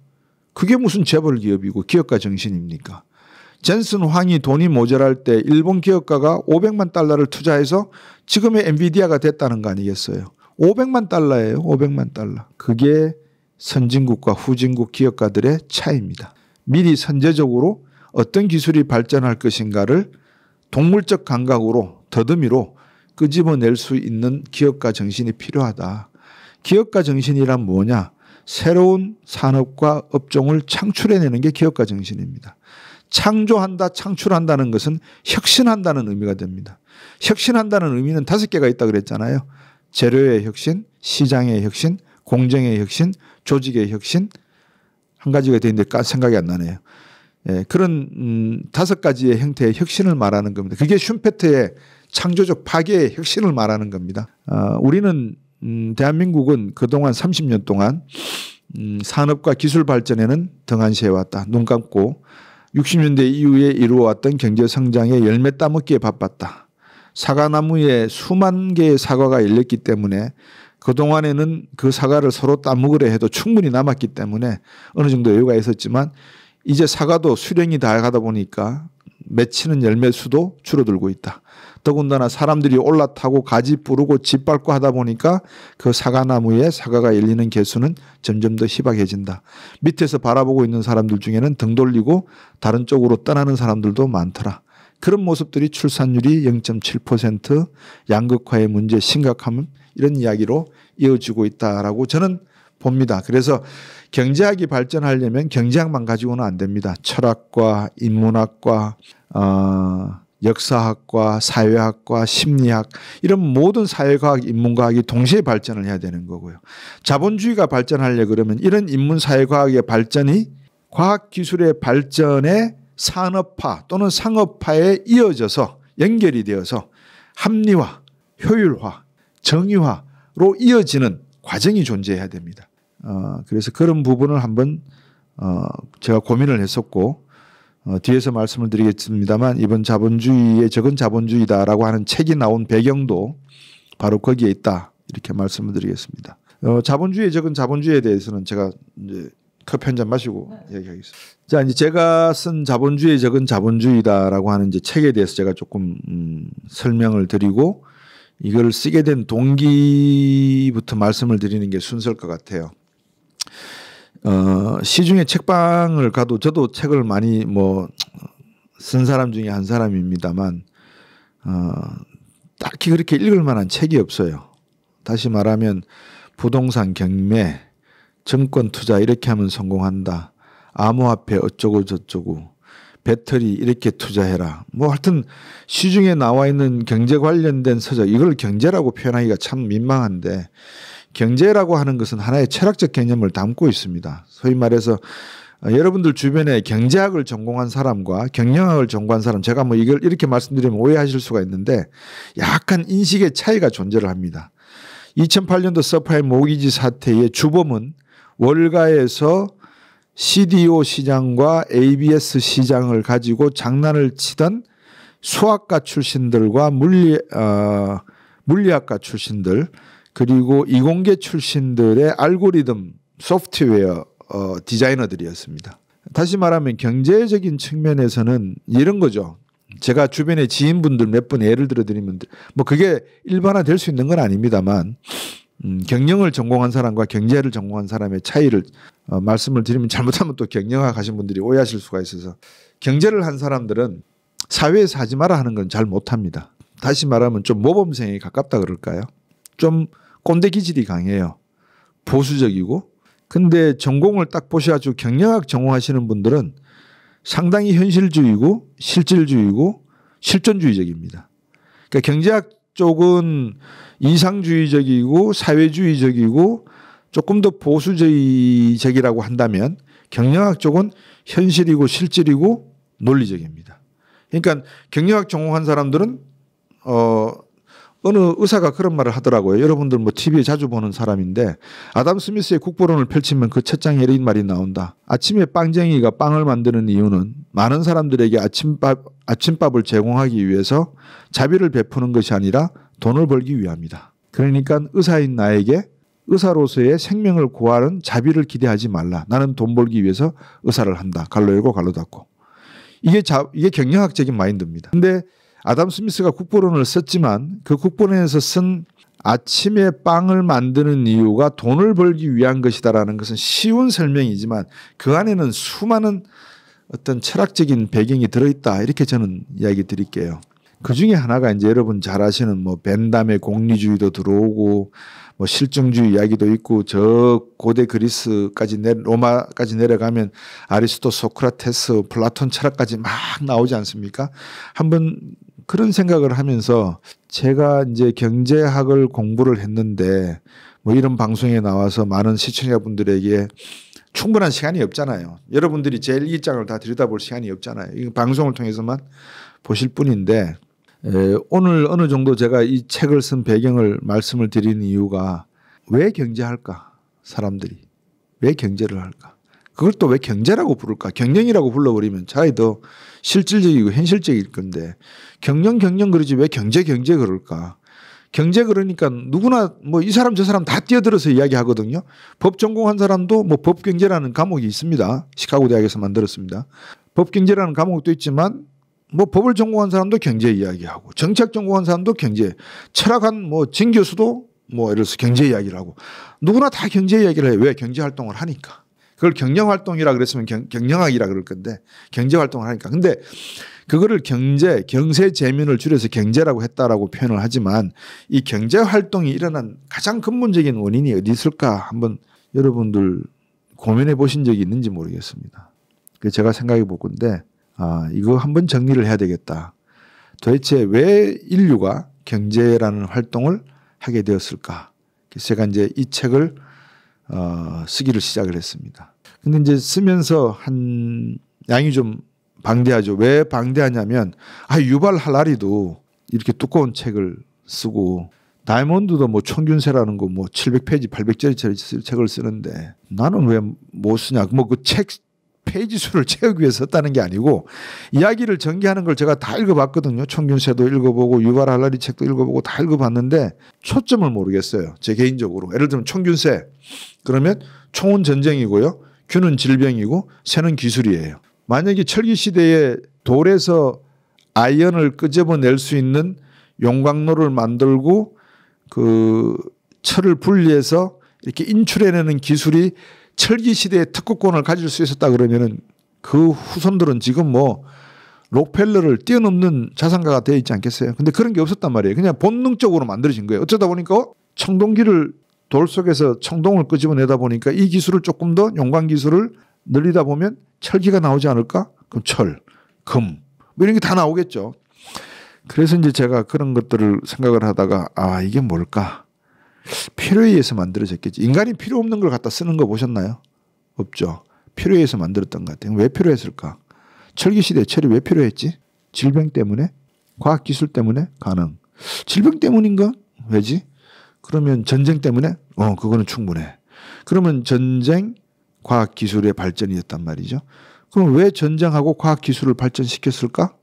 그게 무슨 재벌 기업이고 기업가 정신입니까? 젠슨 황이 돈이 모자랄 때 일본 기업가가 500만 달러를 투자해서 지금의 엔비디아가 됐다는 거 아니겠어요? 500만 달러예요. 500만 달러. 그게 선진국과 후진국 기업가들의 차이입니다. 미리 선제적으로 어떤 기술이 발전할 것인가를 동물적 감각으로 더듬이로 끄집어낼 수 있는 기업가 정신이 필요하다. 기업가 정신이란 뭐냐? 새로운 산업과 업종을 창출해내는 게 기업가 정신입니다. 창조한다, 창출한다는 것은 혁신한다는 의미가 됩니다. 혁신한다는 의미는 5개가 있다고 그랬잖아요. 재료의 혁신, 시장의 혁신, 공정의 혁신, 조직의 혁신. 한 가지가 되는데 생각이 안 나네요. 예, 그런 5가지의 형태의 혁신을 말하는 겁니다. 그게 슈페트의 창조적 파괴의 혁신을 말하는 겁니다. 우리는 대한민국은 그동안 30년 동안 산업과 기술 발전에는 등한시해왔다. 눈 감고 60년대 이후에 이루어왔던 경제성장의 열매 따먹기에 바빴다. 사과나무에 수만 개의 사과가 열렸기 때문에 그동안에는 그 사과를 서로 따먹으려 해도 충분히 남았기 때문에 어느 정도 여유가 있었지만 이제 사과도 수령이 다 가다 보니까 맺히는 열매 수도 줄어들고 있다. 더군다나 사람들이 올라타고 가지 뿌르고 짓밟고 하다 보니까 그 사과나무에 사과가 열리는 개수는 점점 더 희박해진다. 밑에서 바라보고 있는 사람들 중에는 등 돌리고 다른 쪽으로 떠나는 사람들도 많더라. 그런 모습들이 출산율이 0.7%, 양극화의 문제 심각함 이런 이야기로 이어지고 있다라고 저는 봅니다. 그래서 경제학이 발전하려면 경제학만 가지고는 안 됩니다. 철학과 인문학과 역사학과, 사회학과, 심리학 이런 모든 사회과학, 인문과학이 동시에 발전을 해야 되는 거고요. 자본주의가 발전하려 그러면 이런 인문사회과학의 발전이 과학기술의 발전의 산업화 또는 상업화에 이어져서 연결이 되어서 합리화, 효율화, 정의화로 이어지는 과정이 존재해야 됩니다. 그래서 그런 부분을 한번 제가 고민을 했었고 뒤에서 말씀을 드리겠습니다만 이번 자본주의의 적은 자본주의다라고 하는 책이 나온 배경도 바로 거기에 있다 이렇게 말씀을 드리겠습니다. 자본주의의 적은 자본주의에 대해서는 제가 이제 커피 한 잔 마시고 얘기하겠습니다. 자, 이제 제가 쓴 자본주의의 적은 자본주의다라고 하는 이제 책에 대해서 제가 조금 설명을 드리고 이걸 쓰게 된 동기부터 말씀을 드리는 게 순서일 것 같아요. 시중에 책방을 가도 저도 책을 많이 쓴 사람 중에 한 사람입니다만 딱히 그렇게 읽을 만한 책이 없어요. 다시 말하면 부동산 경매, 정권 투자 이렇게 하면 성공한다. 암호화폐 어쩌고 저쩌고 배터리 이렇게 투자해라. 하여튼 시중에 나와 있는 경제 관련된 서적 이걸 경제라고 표현하기가 참 민망한데 경제라고 하는 것은 하나의 철학적 개념을 담고 있습니다. 소위 말해서 여러분들 주변에 경제학을 전공한 사람과 경영학을 전공한 사람 제가 이걸 이렇게 말씀드리면 오해하실 수가 있는데 약간 인식의 차이가 존재를 합니다. 2008년도 서프라임 모기지 사태의 주범은 월가에서 CDO 시장과 ABS 시장을 가지고 장난을 치던 수학과 출신들과 물리학과 출신들 그리고 이공계 출신들의 알고리즘 소프트웨어 디자이너들이었습니다. 다시 말하면 경제적인 측면에서는 이런 거죠. 제가 주변에 지인분들 몇 분 예를 들어드리면 그게 일반화될 수 있는 건 아닙니다만 경영을 전공한 사람과 경제를 전공한 사람의 차이를 말씀을 드리면 잘못하면 또 경영학 하신 분들이 오해하실 수가 있어서 경제를 한 사람들은 사회에서 하지 마라 하는 건 잘 못합니다. 다시 말하면 좀 모범생에 가깝다 그럴까요? 좀 꼰대 기질이 강해요. 보수적이고. 근데 전공을 딱 보셔가지고 경영학 전공하시는 분들은 상당히 현실주의고 실질주의고 실존주의적입니다. 그러니까 경제학 쪽은 이상주의적이고 사회주의적이고 조금 더 보수적이라고 한다면 경영학 쪽은 현실이고 실질이고 논리적입니다. 그러니까 경영학 전공한 사람들은 어느 의사가 그런 말을 하더라고요. 여러분들 TV에 자주 보는 사람인데 아담 스미스의 국보론을 펼치면 그 첫 장에 이런 말이 나온다. 아침에 빵쟁이가 빵을 만드는 이유는 많은 사람들에게 아침밥을 제공하기 위해서 자비를 베푸는 것이 아니라 돈을 벌기 위함이다. 그러니까 의사인 나에게 의사로서의 생명을 구하는 자비를 기대하지 말라. 나는 돈 벌기 위해서 의사를 한다. 갈로 열고 갈로 닫고. 이게 경영학적인 마인드입니다. 근데 아담 스미스가 국보론을 썼지만 그 국보론에서 쓴 아침에 빵을 만드는 이유가 돈을 벌기 위한 것이다라는 것은 쉬운 설명이지만 그 안에는 수많은 어떤 철학적인 배경이 들어있다 이렇게 저는 이야기 드릴게요. 그 중에 하나가 이제 여러분 잘 아시는 벤담의 공리주의도 들어오고 실증주의 이야기도 있고 저 고대 그리스까지 로마까지 내려가면 아리스토, 소크라테스, 플라톤 철학까지 막 나오지 않습니까? 한번 그런 생각을 하면서 제가 이제 경제학을 공부를 했는데 이런 방송에 나와서 많은 시청자분들에게 충분한 시간이 없잖아요. 여러분들이 제 일기장을 다 들여다볼 시간이 없잖아요. 이 방송을 통해서만 보실 뿐인데 오늘 어느 정도 제가 이 책을 쓴 배경을 말씀을 드리는 이유가 왜 경제할까? 사람들이 왜 경제를 할까? 그걸 또 왜 경제라고 부를까? 경영이라고 불러버리면 차라리 더 실질적이고 현실적일 건데 경영 그러지 왜 경제 그럴까? 경제 그러니까 누구나 이 사람 저 사람 다 뛰어들어서 이야기하거든요. 법 전공한 사람도 법경제라는 과목이 있습니다. 시카고 대학에서 만들었습니다. 법경제라는 과목도 있지만 법을 전공한 사람도 경제 이야기하고 정책 전공한 사람도 경제, 철학한 진 교수도 예를 들어서 경제 이야기를 하고 누구나 다 경제 이야기를 해요. 왜? 경제 활동을 하니까. 그걸 경영 활동이라 그랬으면 경영학이라 그럴 건데 경제 활동을 하니까. 근데 그거를 경세 재민을 줄여서 경제라고 했다라고 표현을 하지만 이 경제 활동이 일어난 가장 근본적인 원인이 어디 있을까 한번 여러분들 고민해 보신 적이 있는지 모르겠습니다. 제가 생각해 볼 건데 이거 한번 정리를 해야 되겠다. 도대체 왜 인류가 경제라는 활동을 하게 되었을까? 그래서 제가 이제 이 책을 쓰기를 시작을 했습니다. 근데 이제 쓰면서 한 양이 좀 방대하죠. 왜 방대하냐면 유발 할라리도 이렇게 두꺼운 책을 쓰고 다이몬드도 뭐 총균세라는 거 뭐 700페이지, 800짜리 책을 쓰는데 나는 왜 못 쓰냐? 뭐 그 책 페이지 수를 채우기 위해서 썼다는 게 아니고 이야기를 전개하는 걸 제가 다 읽어봤거든요. 총균세도 읽어보고 유발 할라리 책도 읽어보고 다 읽어봤는데 초점을 모르겠어요. 제 개인적으로. 예를 들면 총균세 그러면 총은 전쟁이고요. 균은 질병이고 세는 기술이에요. 만약에 철기 시대에 돌에서 아이언을 끄집어낼 수 있는 용광로를 만들고 그 철을 분리해서 이렇게 인출해내는 기술이 철기 시대의 특허권을 가질 수 있었다 그러면은 그 후손들은 지금 뭐 록펠러를 뛰어넘는 자산가가 되어 있지 않겠어요? 근데 그런 게 없었단 말이에요. 그냥 본능적으로 만들어진 거예요. 어쩌다 보니까 청동기를 돌 속에서 청동을 끄집어내다 보니까 이 기술을 조금 더 용광 기술을 늘리다 보면 철기가 나오지 않을까? 그럼 철, 금 뭐 이런 게 다 나오겠죠. 그래서 이제 제가 그런 것들을 생각을 하다가 이게 뭘까? 필요에 의해서 만들어졌겠지. 인간이 필요 없는 걸 갖다 쓰는 거 보셨나요? 없죠. 필요에 의해서 만들었던 것 같아요. 왜 필요했을까? 철기 시대에 철이 왜 필요했지? 질병 때문에? 과학기술 때문에? 가능. 질병 때문인가? 왜지? 그러면 전쟁 때문에? 그거는 충분해. 그러면 전쟁, 과학기술의 발전이었단 말이죠. 그럼 왜 전쟁하고 과학기술을 발전시켰을까?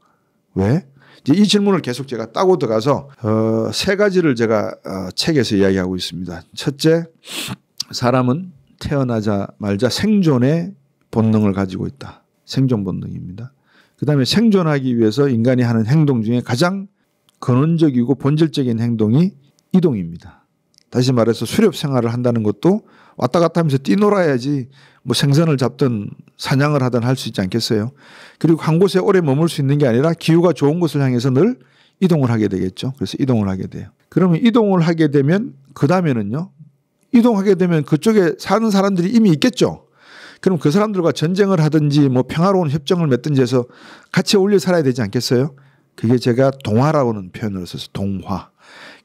왜? 이제 이 질문을 계속 제가 따고 들어가서 세 가지를 제가 책에서 이야기하고 있습니다. 첫째, 사람은 태어나자마자 생존의 본능을 가지고 있다. 생존 본능입니다. 그다음에 생존하기 위해서 인간이 하는 행동 중에 가장 근원적이고 본질적인 행동이 이동입니다. 다시 말해서 수렵 생활을 한다는 것도 왔다 갔다 하면서 뛰놀아야지 뭐 생선을 잡든 사냥을 하든 할 수 있지 않겠어요? 그리고 한 곳에 오래 머물 수 있는 게 아니라 기후가 좋은 곳을 향해서 늘 이동을 하게 되겠죠. 그래서 이동을 하게 돼요. 그러면 이동을 하게 되면 그 다음에는요. 이동하게 되면 그쪽에 사는 사람들이 이미 있겠죠. 그럼 그 사람들과 전쟁을 하든지 뭐 평화로운 협정을 맺든지 해서 같이 어울려 살아야 되지 않겠어요? 그게 제가 동화라고는 표현을 써서 동화.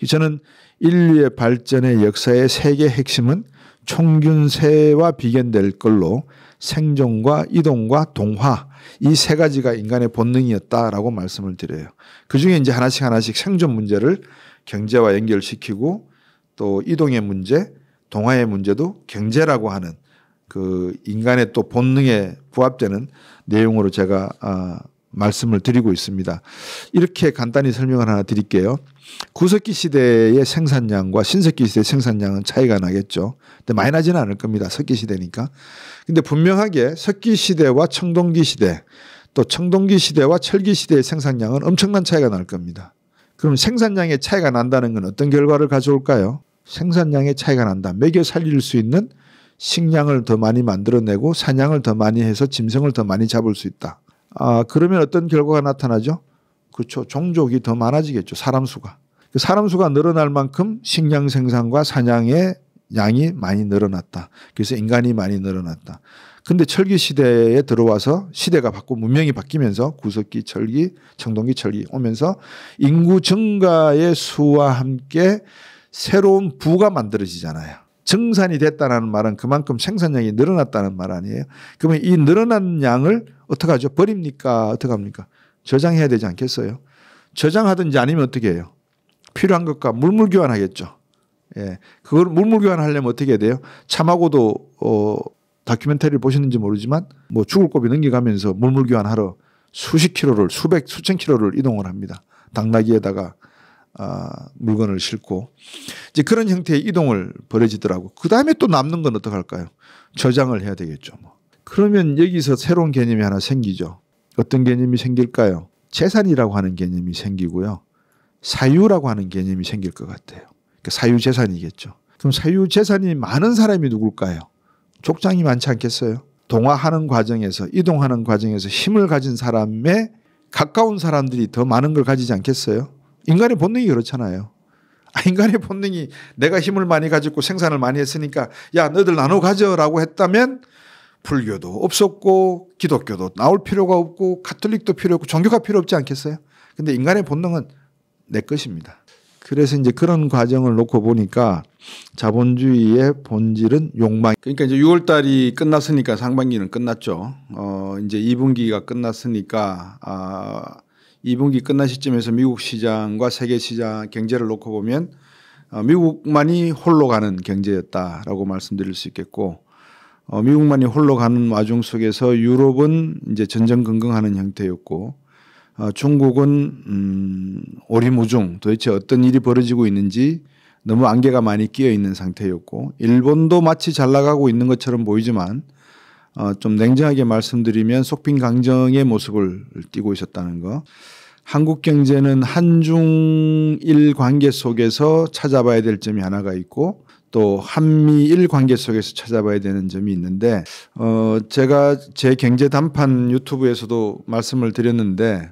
저는 인류의 발전의 역사의 세계 핵심은 총균세와 비견될 걸로 생존과 이동과 동화 이 세 가지가 인간의 본능이었다라고 말씀을 드려요. 그중에 이제 하나씩 생존 문제를 경제와 연결시키고 또 이동의 문제, 동화의 문제도 경제라고 하는 그 인간의 또 본능에 부합되는 내용으로 제가 말씀을 드리고 있습니다. 이렇게 간단히 설명을 하나 드릴게요. 구석기 시대의 생산량과 신석기 시대의 생산량은 차이가 나겠죠. 근데 많이 나지는 않을 겁니다. 석기 시대니까. 근데 분명하게 석기 시대와 청동기 시대 또 청동기 시대와 철기 시대의 생산량은 엄청난 차이가 날 겁니다. 그럼 생산량의 차이가 난다는 건 어떤 결과를 가져올까요? 생산량의 차이가 난다. 먹여 살릴 수 있는 식량을 더 많이 만들어내고 사냥을 더 많이 해서 짐승을 더 많이 잡을 수 있다. 그러면 어떤 결과가 나타나죠? 그렇죠. 종족이 더 많아지겠죠. 사람 수가. 사람 수가 늘어날 만큼 식량 생산과 사냥의 양이 많이 늘어났다. 그래서 인간이 많이 늘어났다. 근데 철기 시대에 들어와서 시대가 바뀌고 문명이 바뀌면서 구석기, 철기, 청동기, 철기 오면서 인구 증가의 수와 함께 새로운 부가 만들어지잖아요. 증산이 됐다는 말은 그만큼 생산량이 늘어났다는 말 아니에요. 그러면 이 늘어난 양을 어떻게 하죠? 버립니까? 어떻게 합니까? 저장해야 되지 않겠어요? 저장하든지 아니면 어떻게 해요? 필요한 것과 물물 교환하겠죠. 예. 그걸 물물 교환하려면 어떻게 해야 돼요? 참하고도 다큐멘터리를 보셨는지 모르지만 뭐 죽을 고비 넘겨가면서 물물 교환하러 수십 킬로를 수천 킬로를 이동을 합니다. 당나귀에다가 물건을 싣고 이제 그런 형태의 이동을 벌어지더라고. 그 다음에 또 남는 건 어떡할까요? 저장을 해야 되겠죠. 뭐. 그러면 여기서 새로운 개념이 하나 생기죠. 어떤 개념이 생길까요? 재산이라고 하는 개념이 생기고요. 사유라고 하는 개념이 생길 것 같아요. 그러니까 사유재산이겠죠. 그럼 사유재산이 많은 사람이 누굴까요? 족장이 많지 않겠어요? 동화하는 과정에서 이동하는 과정에서 힘을 가진 사람에 가까운 사람들이 더 많은 걸 가지지 않겠어요? 인간의 본능이 그렇잖아요. 인간의 본능이 내가 힘을 많이 가지고 생산을 많이 했으니까 야 너희들 나눠 가져라고 했다면 불교도 없었고 기독교도 나올 필요가 없고 가톨릭도 필요 없고 종교가 필요 없지 않겠어요? 근데 인간의 본능은 내 것입니다. 그래서 이제 그런 과정을 놓고 보니까 자본주의의 본질은 욕망. 그러니까 이제 6월 달이 끝났으니까 상반기는 끝났죠. 이제 2분기가 끝났으니까 2분기 끝난 시점에서 미국 시장과 세계 시장 경제를 놓고 보면 미국만이 홀로 가는 경제였다라고 말씀드릴 수 있겠고, 미국만이 홀로 가는 와중 속에서 유럽은 이제 전전긍긍하는 형태였고, 중국은 오리무중 도대체 어떤 일이 벌어지고 있는지 너무 안개가 많이 끼어 있는 상태였고, 일본도 마치 잘 나가고 있는 것처럼 보이지만 좀 냉정하게 말씀드리면 속빈 강정의 모습을 띠고 있었다는 거. 한국 경제는 한중일 관계 속에서 찾아봐야 될 점이 하나가 있고, 또 한미일 관계 속에서 찾아봐야 되는 점이 있는데, 제가 제 경제 단판 유튜브에서도 말씀을 드렸는데,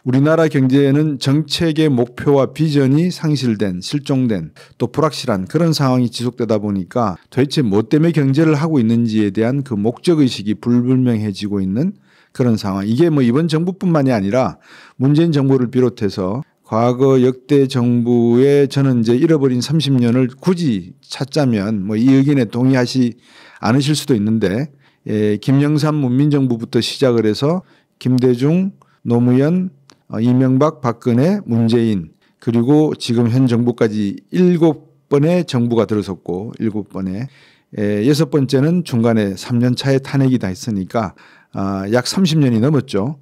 우리나라 경제에는 정책의 목표와 비전이 상실된, 실종된, 또 불확실한 그런 상황이 지속되다 보니까 도대체 뭐 때문에 경제를 하고 있는지에 대한 그 목적의식이 불분명해지고 있는 그런 상황. 이게 뭐 이번 정부뿐만이 아니라 문재인 정부를 비롯해서 과거 역대 정부의 저는 이제 잃어버린 30년을 굳이 찾자면 뭐 이 의견에 동의하시 않으실 수도 있는데, 김영삼 문민정부부터 시작을 해서 김대중, 노무현, 이명박, 박근혜, 문재인, 그리고 지금 현 정부까지 7번의 정부가 들어섰고 7번에 6번째는 중간에 3년 차에 탄핵이 다 있으니까 약 30년이 넘었죠.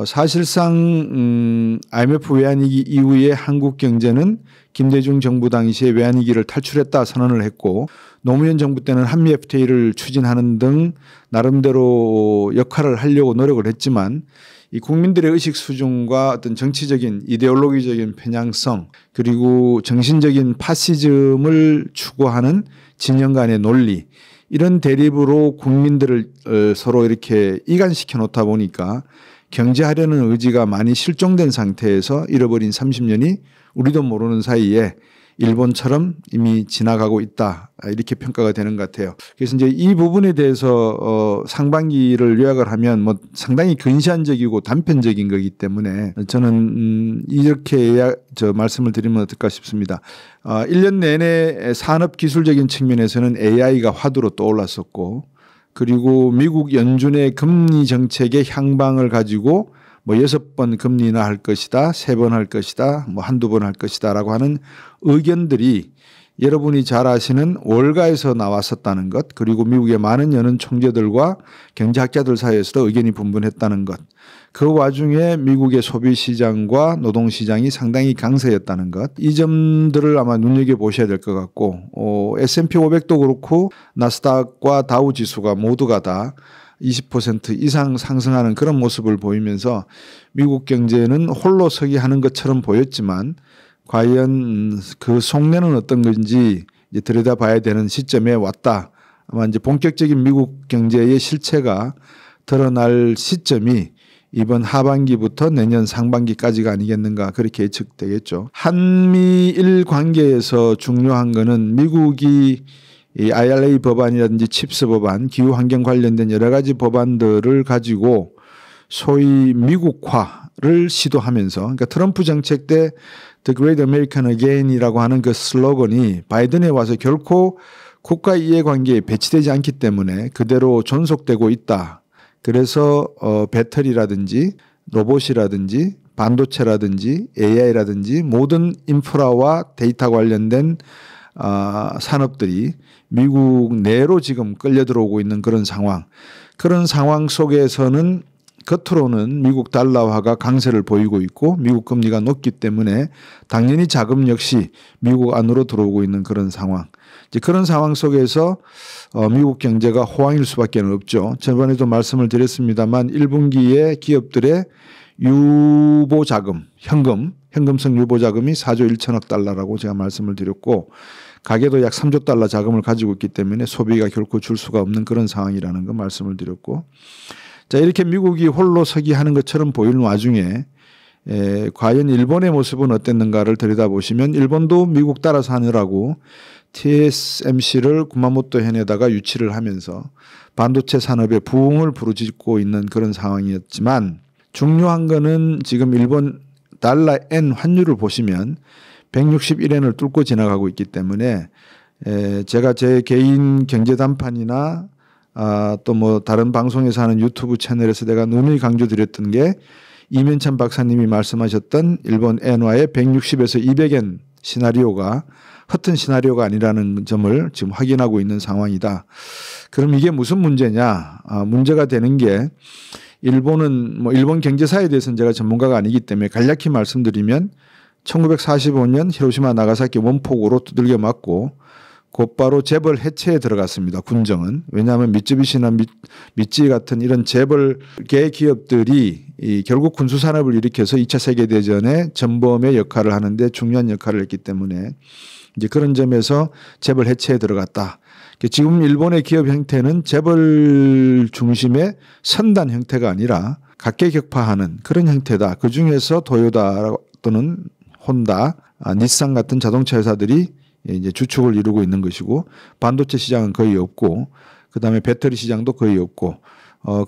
사실상 IMF 외환위기 이후에 한국 경제는 김대중 정부 당시에 외환위기를 탈출했다 선언을 했고, 노무현 정부 때는 한미 FTA를 추진하는 등 나름대로 역할을 하려고 노력을 했지만, 이 국민들의 의식 수준과 어떤 정치적인 이데올로기적인 편향성, 그리고 정신적인 파시즘을 추구하는 진영 간의 논리, 이런 대립으로 국민들을 서로 이렇게 이간시켜 놓다 보니까 경제하려는 의지가 많이 실종된 상태에서 잃어버린 30년이 우리도 모르는 사이에 일본처럼 이미 지나가고 있다, 이렇게 평가가 되는 것 같아요. 그래서 이제 이 부분에 대해서 상반기를 요약을 하면 뭐 상당히 근시안적이고 단편적인 거기 때문에 저는 이렇게 말씀을 드리면 어떨까 싶습니다. 1년 내내 산업 기술적인 측면에서는 AI가 화두로 떠올랐었고, 그리고 미국 연준의 금리 정책의 향방을 가지고 뭐 6번 금리 인하할 것이다, 3번 할 것이다, 뭐 한두 번 할 것이다라고 하는 의견들이 여러분이 잘 아시는 월가에서 나왔었다는 것, 그리고 미국의 많은 연은 총재들과 경제학자들 사이에서도 의견이 분분했다는 것, 그 와중에 미국의 소비시장과 노동시장이 상당히 강세였다는 것, 이 점들을 아마 눈여겨보셔야 될 것 같고, S&P 500도 그렇고 나스닥과 다우지수가 모두가 다 20% 이상 상승하는 그런 모습을 보이면서 미국 경제는 홀로 서기 하는 것처럼 보였지만, 과연 그 속내는 어떤 건지 이제 들여다봐야 되는 시점에 왔다. 아마 이제 본격적인 미국 경제의 실체가 드러날 시점이 이번 하반기부터 내년 상반기까지가 아니겠는가, 그렇게 예측되겠죠. 한미일 관계에서 중요한 거는 미국이 이 IRA 법안이라든지 칩스 법안, 기후환경 관련된 여러 가지 법안들을 가지고 소위 미국화를 시도하면서, 그러니까 트럼프 정책 때 The Great American Again이라고 하는 그 슬로건이 바이든에 와서 결코 국가 이해관계에 배치되지 않기 때문에 그대로 존속되고 있다. 그래서 배터리라든지 로봇이라든지 반도체라든지 AI라든지 모든 인프라와 데이터 관련된 산업들이 미국 내로 지금 끌려 들어오고 있는 그런 상황. 그런 상황 속에서는 겉으로는 미국 달러화가 강세를 보이고 있고 미국 금리가 높기 때문에 당연히 자금 역시 미국 안으로 들어오고 있는 그런 상황. 이제 그런 상황 속에서 미국 경제가 호황일 수밖에 없죠. 저번에도 말씀을 드렸습니다만 1분기에 기업들의 유보 자금, 현금성 유보 자금이 4조 1천억 달러라고 제가 말씀을 드렸고, 가계도 약 3조 달러 자금을 가지고 있기 때문에 소비가 결코 줄 수가 없는 그런 상황이라는 거 말씀을 드렸고, 자, 이렇게 미국이 홀로 서기 하는 것처럼 보이는 와중에 과연 일본의 모습은 어땠는가를 들여다보시면, 일본도 미국 따라서 하느라고 TSMC를 구마모토 현에다가 유치를 하면서 반도체 산업의 부흥을 부르짖고 있는 그런 상황이었지만, 중요한 거는 지금 일본 달러 N 환율을 보시면 161엔을 뚫고 지나가고 있기 때문에 제가 제 개인 경제 단판이나 또 뭐 다른 방송에서 하는 유튜브 채널에서 내가 누누이 강조드렸던 게 이면찬 박사님이 말씀하셨던 일본 엔화의 160에서 200엔 시나리오가 허튼 시나리오가 아니라는 점을 지금 확인하고 있는 상황이다. 그럼 이게 무슨 문제냐? 문제가 되는 게 일본은 뭐 일본 경제사에 대해서는 제가 전문가가 아니기 때문에 간략히 말씀드리면 1945년 히로시마 나가사키 원폭우로 두들겨 맞고 곧바로 재벌 해체에 들어갔습니다. 군정은. 왜냐하면 미쯔비시나 미쯔이 같은 이런 재벌계 기업들이 결국 군수산업을 일으켜서 2차 세계대전에 전범의 역할을 하는데 중요한 역할을 했기 때문에 이제 그런 점에서 재벌 해체에 들어갔다. 지금 일본의 기업 형태는 재벌 중심의 선단 형태가 아니라 각계격파하는 그런 형태다. 그중에서 도요타 또는 혼다, 닛산 같은 자동차 회사들이 이제 주축을 이루고 있는 것이고 반도체 시장은 거의 없고 그다음에 배터리 시장도 거의 없고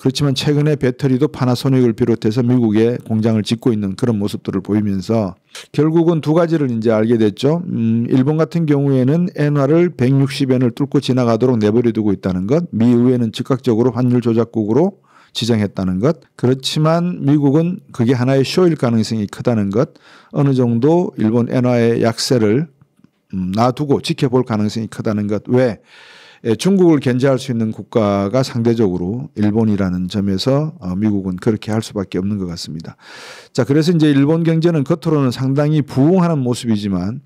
그렇지만 최근에 배터리도 파나소닉을 비롯해서 미국에 공장을 짓고 있는 그런 모습들을 보이면서 결국은 두 가지를 이제 알게 됐죠. 일본 같은 경우에는 엔화를 160엔을 뚫고 지나가도록 내버려 두고 있다는 것, 미 의회는 즉각적으로 환율 조작국으로 지정했다는 것. 그렇지만 미국은 그게 하나의 쇼일 가능성이 크다는 것, 어느 정도 일본 엔화의 약세를 놔두고 지켜볼 가능성이 크다는 것. 왜? 중국을 견제할 수 있는 국가가 상대적으로 일본이라는 점에서 미국은 그렇게 할 수밖에 없는 것 같습니다. 자, 그래서 이제 일본 경제는 겉으로는 상당히 부흥하는 모습이지만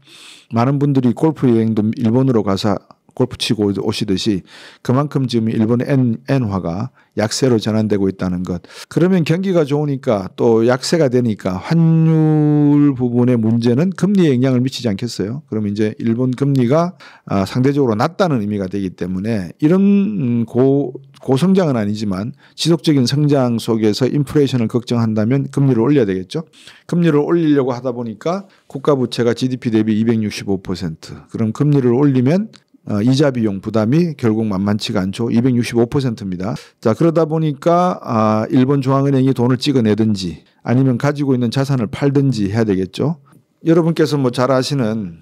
많은 분들이 골프 여행도 일본으로 가서 골프 치고 오시듯이 그만큼 지금 일본의 엔화가 약세로 전환되고 있다는 것. 그러면 경기가 좋으니까 또 약세가 되니까 환율 부분의 문제는 금리에 영향을 미치지 않겠어요? 그럼 이제 일본 금리가 상대적으로 낮다는 의미가 되기 때문에 이런 고성장은 아니지만 지속적인 성장 속에서 인플레이션을 걱정한다면 금리를 올려야 되겠죠. 금리를 올리려고 하다 보니까 국가 부채가 GDP 대비 265%. 그럼 금리를 올리면 이자 비용 부담이 결국 만만치가 않죠. 265%입니다. 자, 그러다 보니까 일본 중앙은행이 돈을 찍어내든지 아니면 가지고 있는 자산을 팔든지 해야 되겠죠. 여러분께서 뭐 잘 아시는,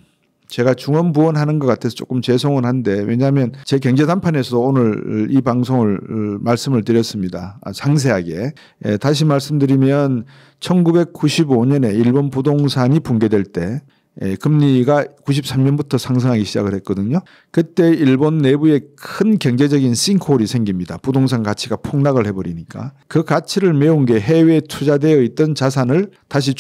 제가 중언부언하는 것 같아서 조금 죄송은 한데, 왜냐하면 제 경제 단판에서도 오늘 이 방송을 말씀을 드렸습니다. 상세하게. 다시 말씀드리면 1995년에 일본 부동산이 붕괴될 때 금리가 93년부터 상승하기 시작을 했거든요. 그때 일본 내부에 큰 경제적인 싱크홀이 생깁니다. 부동산 가치가 폭락을 해버리니까. 그 가치를 메운 게 해외에 투자되어 있던 자산을 다시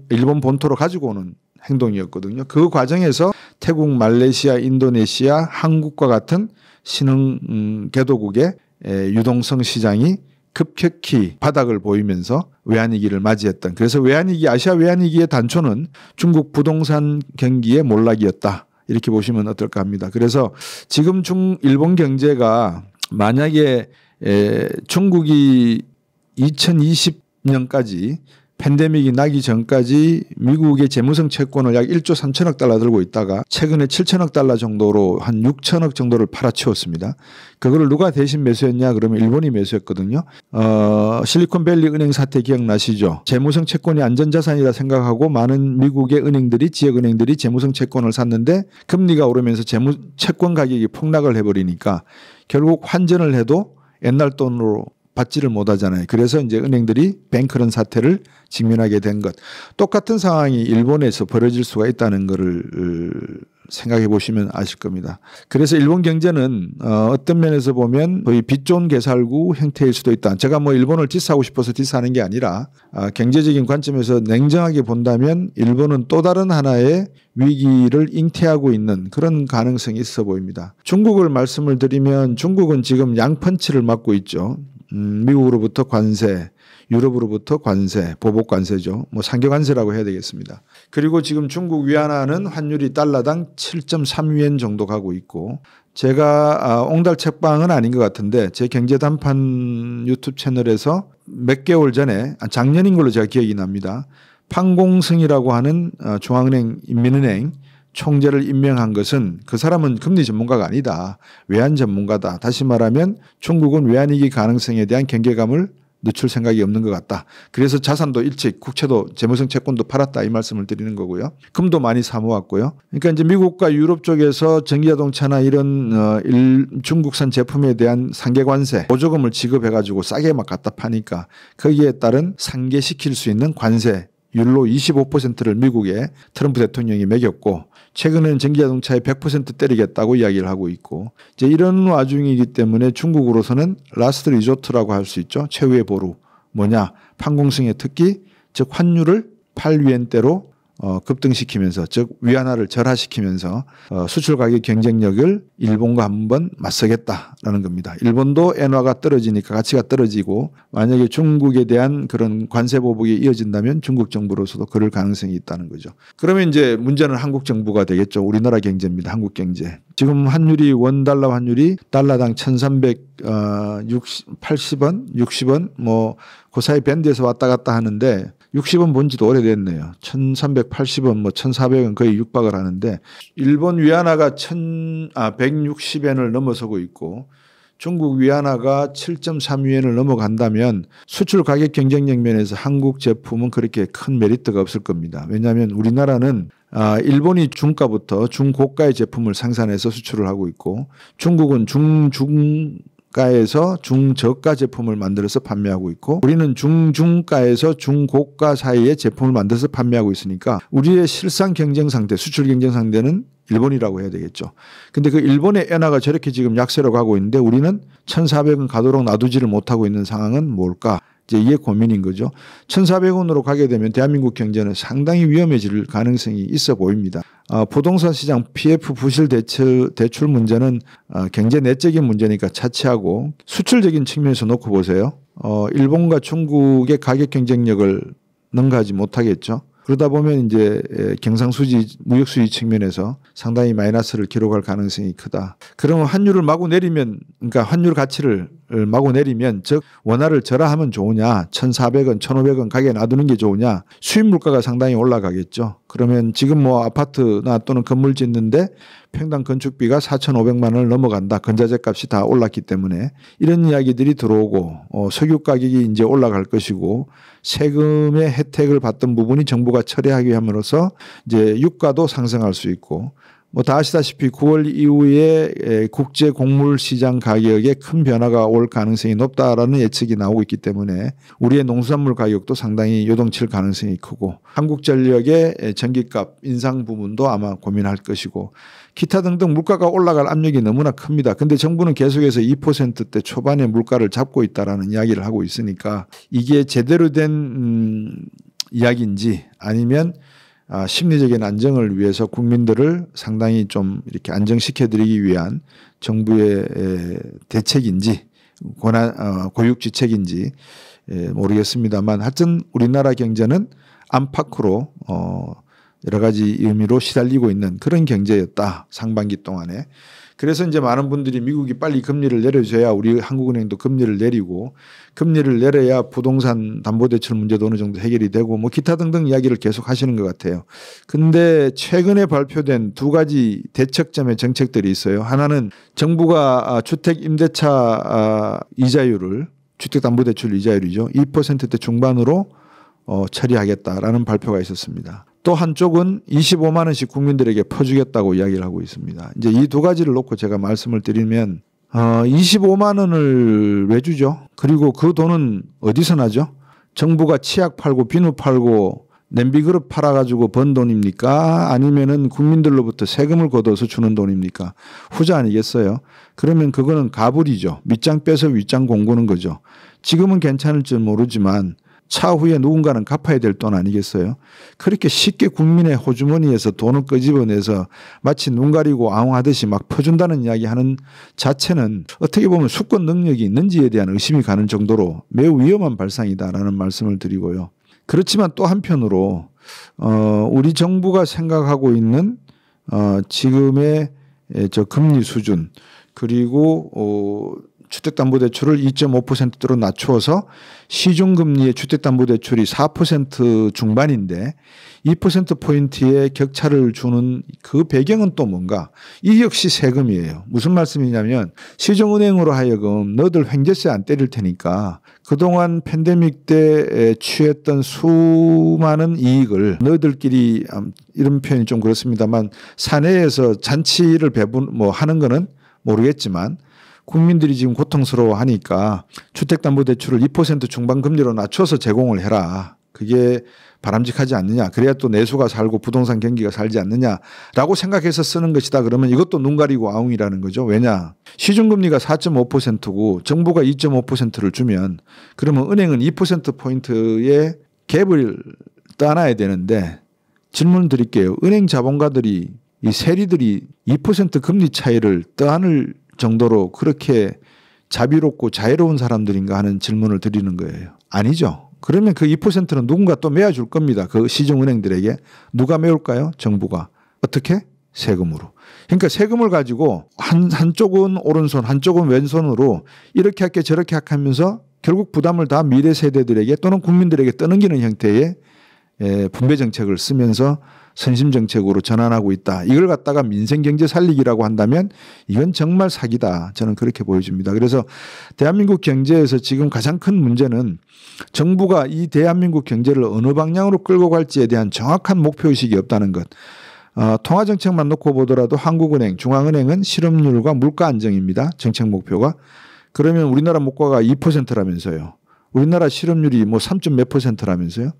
일본 본토로 가지고 오는 행동이었거든요. 그 과정에서 태국, 말레이시아, 인도네시아, 한국과 같은 신흥 개도국의 유동성 시장이 급격히 바닥을 보이면서 외환위기를 맞이했던, 그래서 아시아 외환위기의 단초는 중국 부동산 경기의 몰락이었다, 이렇게 보시면 어떨까 합니다. 그래서 지금 일본 경제가 만약에 중국이 2020년까지 팬데믹이 나기 전까지 미국의 재무성 채권을 약 1조 3천억 달러 들고 있다가 최근에 7천억 달러 정도로 한 6천억 정도를 팔아치웠습니다. 그거를 누가 대신 매수했냐 그러면 일본이 매수했거든요. 실리콘밸리 은행 사태 기억나시죠? 재무성 채권이 안전자산이라 생각하고 많은 미국의 은행들이, 지역은행들이 재무성 채권을 샀는데 금리가 오르면서 채권 가격이 폭락을 해버리니까 결국 환전을 해도 옛날 돈으로 받지를 못하잖아요. 그래서 이제 은행들이 뱅크런 사태를 직면하게 된 것. 똑같은 상황이 일본에서 벌어질 수가 있다는 것을 생각해 보시면 아실 겁니다. 그래서 일본 경제는 어떤 면에서 보면 거의 빚 좋은 개살구 형태일 수도 있다. 제가 뭐 일본을 디스하고 싶어서 디스하는 게 아니라 경제적인 관점에서 냉정하게 본다면 일본은 또 다른 하나의 위기를 잉태하고 있는 그런 가능성이 있어 보입니다. 중국을 말씀을 드리면 중국은 지금 양펀치를 맞고 있죠. 미국으로부터 관세, 유럽으로부터 관세, 보복 관세죠. 뭐 상계 관세라고 해야 되겠습니다. 그리고 지금 중국 위안화는 환율이 달러당 7.3위엔 정도 가고 있고, 제가 옹달 책방은 아닌 것 같은데 제 경제 단판 유튜브 채널에서 몇 개월 전에, 작년인 걸로 제가 기억이 납니다. 판공승이라고 하는 중앙은행 인민은행 총재를 임명한 것은 그 사람은 금리 전문가가 아니다. 외환 전문가다. 다시 말하면 중국은 외환위기 가능성에 대한 경계감을 늦출 생각이 없는 것 같다. 그래서 자산도 일찍 국채도 재무성 채권도 팔았다 이 말씀을 드리는 거고요. 금도 많이 사모았고요. 그러니까 이제 미국과 유럽 쪽에서 전기자동차나 이런 중국산 제품에 대한 상계 관세 보조금을 지급해가지고 싸게 막 갖다 파니까 거기에 따른 상계시킬 수 있는 관세 율로 25%를 미국에 트럼프 대통령이 매겼고 최근에는 전기자동차에 100% 때리겠다고 이야기를 하고 있고 이제 이런 와중이기 때문에 중국으로서는 라스트 리조트라고 할 수 있죠. 최후의 보루 뭐냐 판공승의 특기 즉 환율을 8위엔대로 급등시키면서 즉 위안화를 절하시키면서 수출 가격 경쟁력을 일본과 한번 맞서겠다라는 겁니다. 일본도 엔화가 떨어지니까 가치가 떨어지고 만약에 중국에 대한 그런 관세 보복이 이어진다면 중국 정부로서도 그럴 가능성이 있다는 거죠. 그러면 이제 문제는 한국 정부가 되겠죠. 우리나라 경제입니다. 한국 경제. 지금 환율이 원달러 환율이 달러당 1380원, 60원 뭐 그 사이 밴드에서 왔다 갔다 하는데 60원 본 지도 오래됐네요. 1380원, 뭐 1400원 거의 육박을 하는데 일본 위안화가 160엔을 넘어서고 있고 중국 위안화가 7.3위엔을 넘어간다면 수출 가격 경쟁력 면에서 한국 제품은 그렇게 큰 메리트가 없을 겁니다. 왜냐하면 우리나라는 일본이 중가부터 중고가의 제품을 생산해서 수출을 하고 있고 중국은 중가에서 중저가 제품을 만들어서 판매하고 있고 우리는 중중가에서 중고가 사이의 제품을 만들어서 판매하고 있으니까 우리의 실상 경쟁 상대, 수출 경쟁 상대는 일본이라고 해야 되겠죠. 근데 그 일본의 엔화가 저렇게 지금 약세로 가고 있는데 우리는 1,400원 가도록 놔두지를 못하고 있는 상황은 뭘까? 이제 이게 고민인 거죠. 1,400원으로 가게 되면 대한민국 경제는 상당히 위험해질 가능성이 있어 보입니다. 부동산 시장 PF 부실 대출 문제는 경제 내적인 문제니까 차치하고 수출적인 측면에서 놓고 보세요. 일본과 중국의 가격 경쟁력을 능가하지 못하겠죠. 그러다 보면 이제 경상수지 무역수지 측면에서 상당히 마이너스를 기록할 가능성이 크다. 그러면 환율을 마구 내리면 그러니까 환율 가치를 마구 내리면 즉 원화를 절하하면 좋으냐 1,400원 1,500원 가게 놔두는 게 좋으냐 수입 물가가 상당히 올라가겠죠. 그러면 지금 뭐 아파트나 또는 건물 짓는데 평당 건축비가 4,500만 원을 넘어간다. 건자재 값이 다 올랐기 때문에 이런 이야기들이 들어오고 석유 가격이 이제 올라갈 것이고 세금의 혜택을 받던 부분이 정부가 처리하게 함으로써 이제 유가도 상승할 수 있고 뭐 다 아시다시피 9월 이후에 국제 곡물 시장 가격에 큰 변화가 올 가능성이 높다라는 예측이 나오고 있기 때문에 우리의 농수산물 가격도 상당히 요동칠 가능성이 크고 한국전력의 전기값 인상 부분도 아마 고민할 것이고 기타 등등 물가가 올라갈 압력이 너무나 큽니다. 근데 정부는 계속해서 2%대 초반의 물가를 잡고 있다라는 이야기를 하고 있으니까 이게 제대로 된 이야기인지 아니면 심리적인 안정을 위해서 국민들을 상당히 좀 이렇게 안정시켜드리기 위한 정부의 대책인지 고육지책인지 모르겠습니다만 하여튼 우리나라 경제는 안팎으로 여러 가지 의미로 시달리고 있는 그런 경제였다. 상반기 동안에. 그래서 이제 많은 분들이 미국이 빨리 금리를 내려줘야 우리 한국은행도 금리를 내리고 금리를 내려야 부동산 담보대출 문제도 어느 정도 해결이 되고 뭐 기타 등등 이야기를 계속 하시는 것 같아요. 근데 최근에 발표된 두 가지 대척점의 정책들이 있어요. 하나는 정부가 주택 임대차 이자율을 주택담보대출 이자율이죠. 2%대 중반으로 처리하겠다라는 발표가 있었습니다. 또 한쪽은 25만 원씩 국민들에게 퍼주겠다고 이야기를 하고 있습니다. 이제 이 두 가지를 놓고 제가 말씀을 드리면 25만 원을 왜 주죠? 그리고 그 돈은 어디서 나죠? 정부가 치약 팔고 비누 팔고 냄비 그릇 팔아가지고 번 돈입니까? 아니면은 국민들로부터 세금을 걷어서 주는 돈입니까? 후자 아니겠어요? 그러면 그거는 가불이죠. 밑장 빼서 윗장 공구는 거죠. 지금은 괜찮을지 모르지만 차후에 누군가는 갚아야 될 돈 아니겠어요? 그렇게 쉽게 국민의 호주머니에서 돈을 끄집어내서 마치 눈 가리고 앙하듯이 막 퍼준다는 이야기하는 자체는 어떻게 보면 수권 능력이 있는지에 대한 의심이 가는 정도로 매우 위험한 발상이다라는 말씀을 드리고요. 그렇지만 또 한편으로 우리 정부가 생각하고 있는 지금의 저 금리 수준 그리고 주택담보대출을 2.5%로 낮추어서 시중금리의 주택담보대출이 4% 중반인데 2%포인트의 격차를 주는 그 배경은 또 뭔가? 이 역시 세금이에요. 무슨 말씀이냐면 시중은행으로 하여금 너들 횡재세 안 때릴 테니까 그동안 팬데믹 때 취했던 수많은 이익을 너희들끼리, 이런 표현이 좀 그렇습니다만, 사내에서 잔치를 배분 하는 거는 모르겠지만 국민들이 지금 고통스러워하니까 주택담보대출을 2% 중반 금리로 낮춰서 제공을 해라. 그게 바람직하지 않느냐. 그래야 또 내수가 살고 부동산 경기가 살지 않느냐라고 생각해서 쓰는 것이다. 그러면 이것도 눈 가리고 아웅이라는 거죠. 왜냐. 시중금리가 4.5%고 정부가 2.5%를 주면 그러면 은행은 2%포인트의 갭을 떠안아야 되는데, 질문 드릴게요. 은행 자본가들이, 이 세리들이 2% 금리 차이를 떠안을 정도로 그렇게 자비롭고 자애로운 사람들인가 하는 질문을 드리는 거예요. 아니죠. 그러면 그 2%는 누군가 또 메워줄 겁니다. 그 시중은행들에게. 누가 메울까요? 정부가. 어떻게? 세금으로. 그러니까 세금을 가지고 한쪽은 오른손 한쪽은 왼손으로 이렇게 할게 저렇게 할게 하면서 결국 부담을 다 미래 세대들에게 또는 국민들에게 떠넘기는 형태의 분배 정책을 쓰면서 선심 정책으로 전환하고 있다. 이걸 갖다가 민생 경제 살리기라고 한다면 이건 정말 사기다. 저는 그렇게 보여집니다. 그래서 대한민국 경제에서 지금 가장 큰 문제는 정부가 이 대한민국 경제를 어느 방향으로 끌고 갈지에 대한 정확한 목표의식이 없다는 것. 통화정책만 놓고 보더라도 한국은행, 중앙은행은 실업률과 물가 안정입니다. 정책 목표가. 그러면 우리나라 물가가 2%라면서요. 우리나라 실업률이 뭐 3점 몇 %라면서요.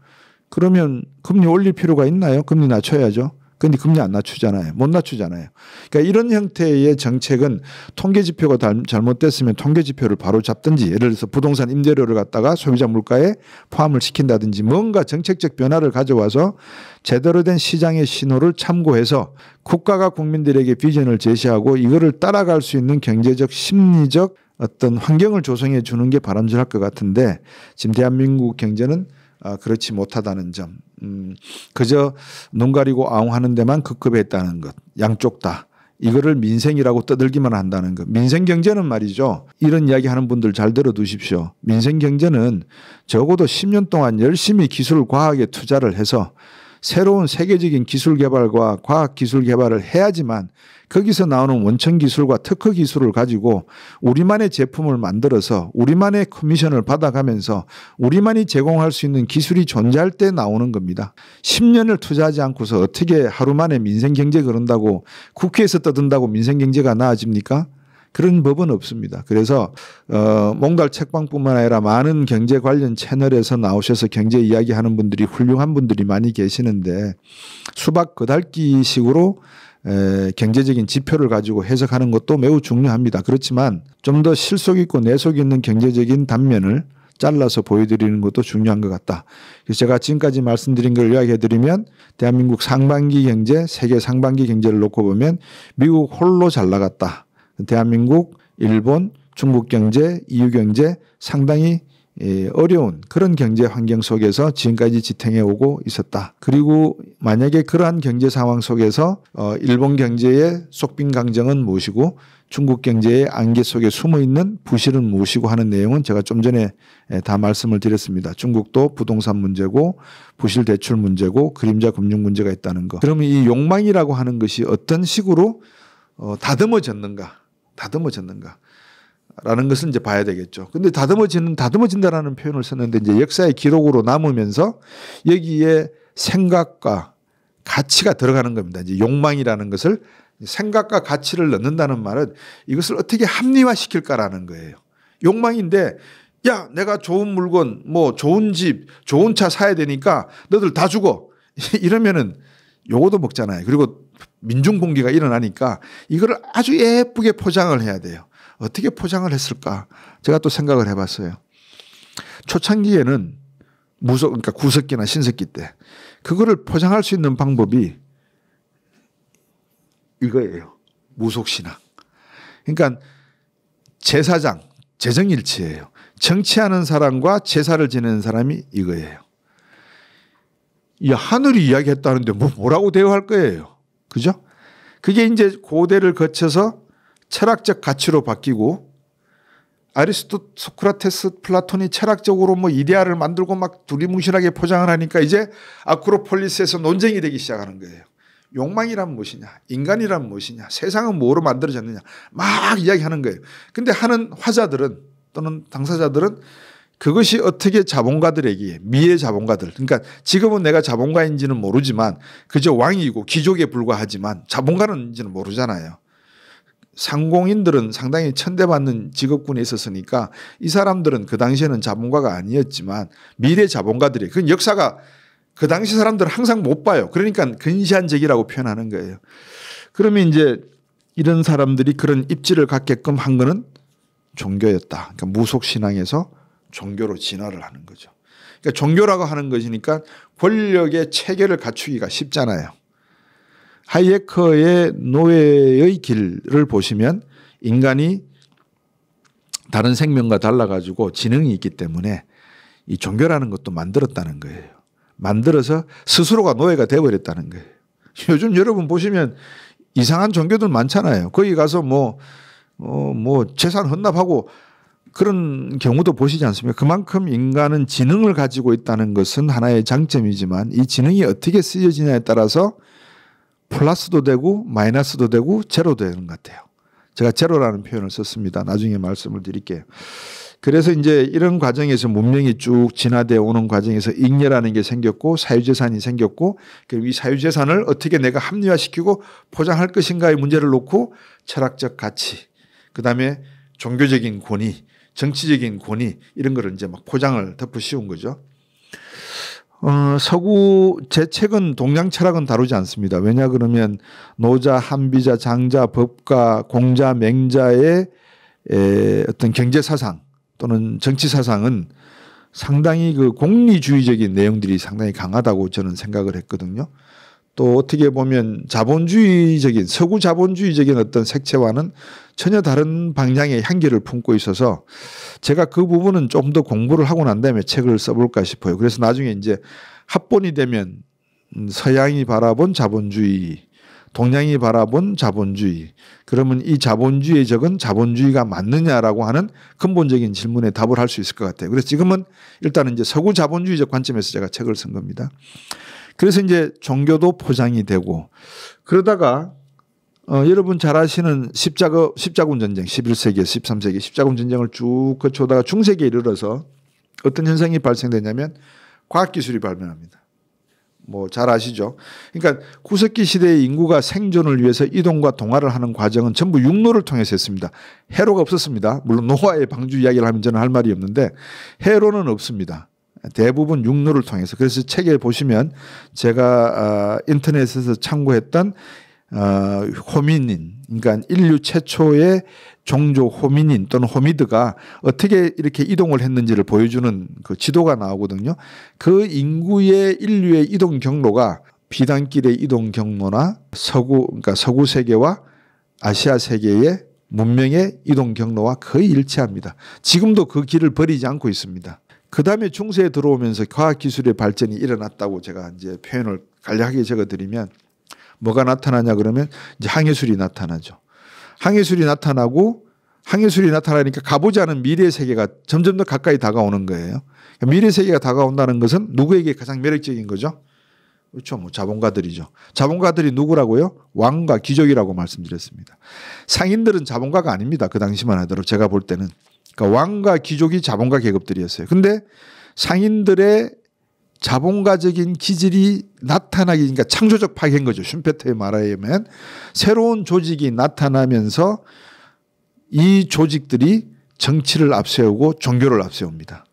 그러면 금리 올릴 필요가 있나요? 금리 낮춰야죠. 근데 금리 안 낮추잖아요. 못 낮추잖아요. 그러니까 이런 형태의 정책은 통계 지표가 잘못됐으면 통계 지표를 바로 잡든지, 예를 들어서 부동산 임대료를 갖다가 소비자 물가에 포함을 시킨다든지 뭔가 정책적 변화를 가져와서 제대로 된 시장의 신호를 참고해서 국가가 국민들에게 비전을 제시하고 이거를 따라갈 수 있는 경제적 심리적 어떤 환경을 조성해 주는 게 바람직할 것 같은데, 지금 대한민국 경제는 그렇지 못하다는 점. 그저 눈 가리고 아웅하는 데만 급급했다는 것. 양쪽 다. 이거를 민생이라고 떠들기만 한다는 것. 민생 경제는 말이죠. 이런 이야기 하는 분들 잘 들어두십시오. 민생 경제는 적어도 10년 동안 열심히 기술 과학에 투자를 해서 새로운 세계적인 기술 개발과 과학 기술 개발을 해야지만 거기서 나오는 원천 기술과 특허 기술을 가지고 우리만의 제품을 만들어서 우리만의 커미션을 받아가면서 우리만이 제공할 수 있는 기술이 존재할 때 나오는 겁니다. 10년을 투자하지 않고서 어떻게 하루 만에 민생경제 그런다고 국회에서 떠든다고 민생경제가 나아집니까? 그런 법은 없습니다. 그래서 몽달 책방뿐만 아니라 많은 경제 관련 채널에서 나오셔서 경제 이야기하는 분들이 훌륭한 분들이 많이 계시는데 수박 거달기식으로 경제적인 지표를 가지고 해석하는 것도 매우 중요합니다. 그렇지만 좀 더 실속 있고 내속 있는 경제적인 단면을 잘라서 보여드리는 것도 중요한 것 같다. 그래서 제가 지금까지 말씀드린 걸 이야기해드리면 대한민국 상반기 경제, 세계 상반기 경제를 놓고 보면 미국 홀로 잘 나갔다. 대한민국, 일본, 중국 경제, EU 경제 상당히 어려운 그런 경제 환경 속에서 지금까지 지탱해 오고 있었다. 그리고 만약에 그러한 경제 상황 속에서 일본 경제의 속빈강정은 무엇이고 중국 경제의 안개 속에 숨어있는 부실은 무엇이고 하는 내용은 제가 좀 전에 다 말씀을 드렸습니다. 중국도 부동산 문제고 부실 대출 문제고 그림자 금융 문제가 있다는 것. 그러면 이 욕망이라고 하는 것이 어떤 식으로 다듬어졌는가 라는 것을 이제 봐야 되겠죠. 근데 다듬어진다라는 표현을 썼는데 이제 역사의 기록으로 남으면서 여기에 생각과 가치가 들어가는 겁니다. 이제 욕망이라는 것을 생각과 가치를 넣는다는 말은 이것을 어떻게 합리화시킬까라는 거예요. 욕망인데 야, 내가 좋은 물건, 뭐 좋은 집, 좋은 차 사야 되니까 너들 다 주고 이러면은 요거도 먹잖아요. 그리고 민중 공기가 일어나니까 이거를 아주 예쁘게 포장을 해야 돼요. 어떻게 포장을 했을까? 제가 또 생각을 해봤어요. 초창기에는 그러니까 구석기나 신석기 때 그거를 포장할 수 있는 방법이 이거예요. 무속신앙. 그러니까 제사장, 재정일치예요. 정치하는 사람과 제사를 지내는 사람이 이거예요. 이 하늘이 이야기했다는데 뭐라고 대우할 거예요. 그죠? 그게 이제 고대를 거쳐서 철학적 가치로 바뀌고 아리스토, 소크라테스, 플라톤이 철학적으로 뭐 이데아를 만들고 막 두리뭉실하게 포장을 하니까 이제 아크로폴리스에서 논쟁이 되기 시작하는 거예요. 욕망이란 무엇이냐, 인간이란 무엇이냐, 세상은 뭐로 만들어졌느냐 막 이야기하는 거예요. 근데 하는 화자들은 또는 당사자들은 그것이 어떻게 자본가들에게, 미의 자본가들, 그러니까 지금은 내가 자본가인지는 모르지만 그저 왕이고 귀족에 불과하지만 자본가는지는 모르잖아요. 상공인들은 상당히 천대받는 직업군에 있었으니까 이 사람들은 그 당시에는 자본가가 아니었지만 미래 자본가들이, 그 역사가 그 당시 사람들은 항상 못 봐요. 그러니까 근시안적이라고 표현하는 거예요. 그러면 이제 이런 사람들이 그런 입지를 갖게끔 한 거는 종교였다. 그러니까 무속신앙에서 종교로 진화를 하는 거죠. 그러니까 종교라고 하는 것이니까 권력의 체계를 갖추기가 쉽잖아요. 하이에커의 노예의 길을 보시면 인간이 다른 생명과 달라가지고 지능이 있기 때문에 이 종교라는 것도 만들었다는 거예요. 만들어서 스스로가 노예가 되어버렸다는 거예요. 요즘 여러분 보시면 이상한 종교들 많잖아요. 거기 가서 뭐 재산 헌납하고 그런 경우도 보시지 않습니까? 그만큼 인간은 지능을 가지고 있다는 것은 하나의 장점이지만 이 지능이 어떻게 쓰여지냐에 따라서 플러스도 되고 마이너스도 되고 제로도 되는 것 같아요. 제가 제로라는 표현을 썼습니다. 나중에 말씀을 드릴게요. 그래서 이제 이런 과정에서 문명이 쭉 진화되어 오는 과정에서 잉여라는 게 생겼고 사유재산이 생겼고, 그리고 이 사유재산을 어떻게 내가 합리화시키고 포장할 것인가의 문제를 놓고 철학적 가치, 그다음에 종교적인 권위, 정치적인 권위 이런 거를 이제 막 포장을 덮어 씌운 거죠. 서구 제 책은 동양 철학은 다루지 않습니다. 왜냐 그러면 노자, 한비자, 장자, 법가, 공자, 맹자의 어떤 경제 사상 또는 정치 사상은 상당히 그 공리주의적인 내용들이 상당히 강하다고 저는 생각을 했거든요. 또 어떻게 보면 자본주의적인, 서구 자본주의적인 어떤 색채와는 전혀 다른 방향의 향기를 품고 있어서 제가 그 부분은 좀 더 공부를 하고 난 다음에 책을 써볼까 싶어요. 그래서 나중에 이제 합본이 되면 서양이 바라본 자본주의, 동양이 바라본 자본주의, 그러면 이 자본주의의 적은 자본주의가 맞느냐라고 하는 근본적인 질문에 답을 할 수 있을 것 같아요. 그래서 지금은 일단은 이제 서구 자본주의적 관점에서 제가 책을 쓴 겁니다. 그래서 이제 종교도 포장이 되고 그러다가 여러분 잘 아시는 십자군 전쟁 11세기, 13세기 십자군 전쟁을 쭉 거쳐다가 중세기에 이르러서 어떤 현상이 발생되냐면 과학기술이 발명합니다. 뭐 잘 아시죠? 그러니까 구석기 시대의 인구가 생존을 위해서 이동과 동화를 하는 과정은 전부 육로를 통해서 했습니다. 해로가 없었습니다. 물론 노아의 방주 이야기를 하면 저는 할 말이 없는데 해로는 없습니다. 대부분 육로를 통해서. 그래서 책에 보시면 제가 인터넷에서 참고했던 호미닌, 그러니까 인류 최초의 종족 호미닌 또는 호미드가 어떻게 이렇게 이동을 했는지를 보여주는 그 지도가 나오거든요. 그 인구의 인류의 이동 경로가 비단길의 이동 경로나 그러니까 서구 세계와 아시아 세계의 문명의 이동 경로와 거의 일치합니다. 지금도 그 길을 버리지 않고 있습니다. 그 다음에 중세에 들어오면서 과학기술의 발전이 일어났다고 제가 이제 표현을 간략하게 적어드리면 뭐가 나타나냐 그러면 이제 항해술이 나타나죠. 항해술이 나타나니까 가보지 않은 미래 세계가 점점 더 가까이 다가오는 거예요. 미래 세계가 다가온다는 것은 누구에게 가장 매력적인 거죠? 그렇죠. 뭐 자본가들이죠. 자본가들이 누구라고요? 왕과 귀족이라고 말씀드렸습니다. 상인들은 자본가가 아닙니다. 그 당시만 하더라도 제가 볼 때는. 그러니까 왕과 귀족이 자본가 계급들이었어요. 근데 상인들의 자본가적인 기질이 나타나기, 그러니까 창조적 파괴인 거죠. 슌페터의 말에 의하면 새로운 조직이 나타나면서 이 조직들이 정치를 앞세우고 종교를 앞세웁니다.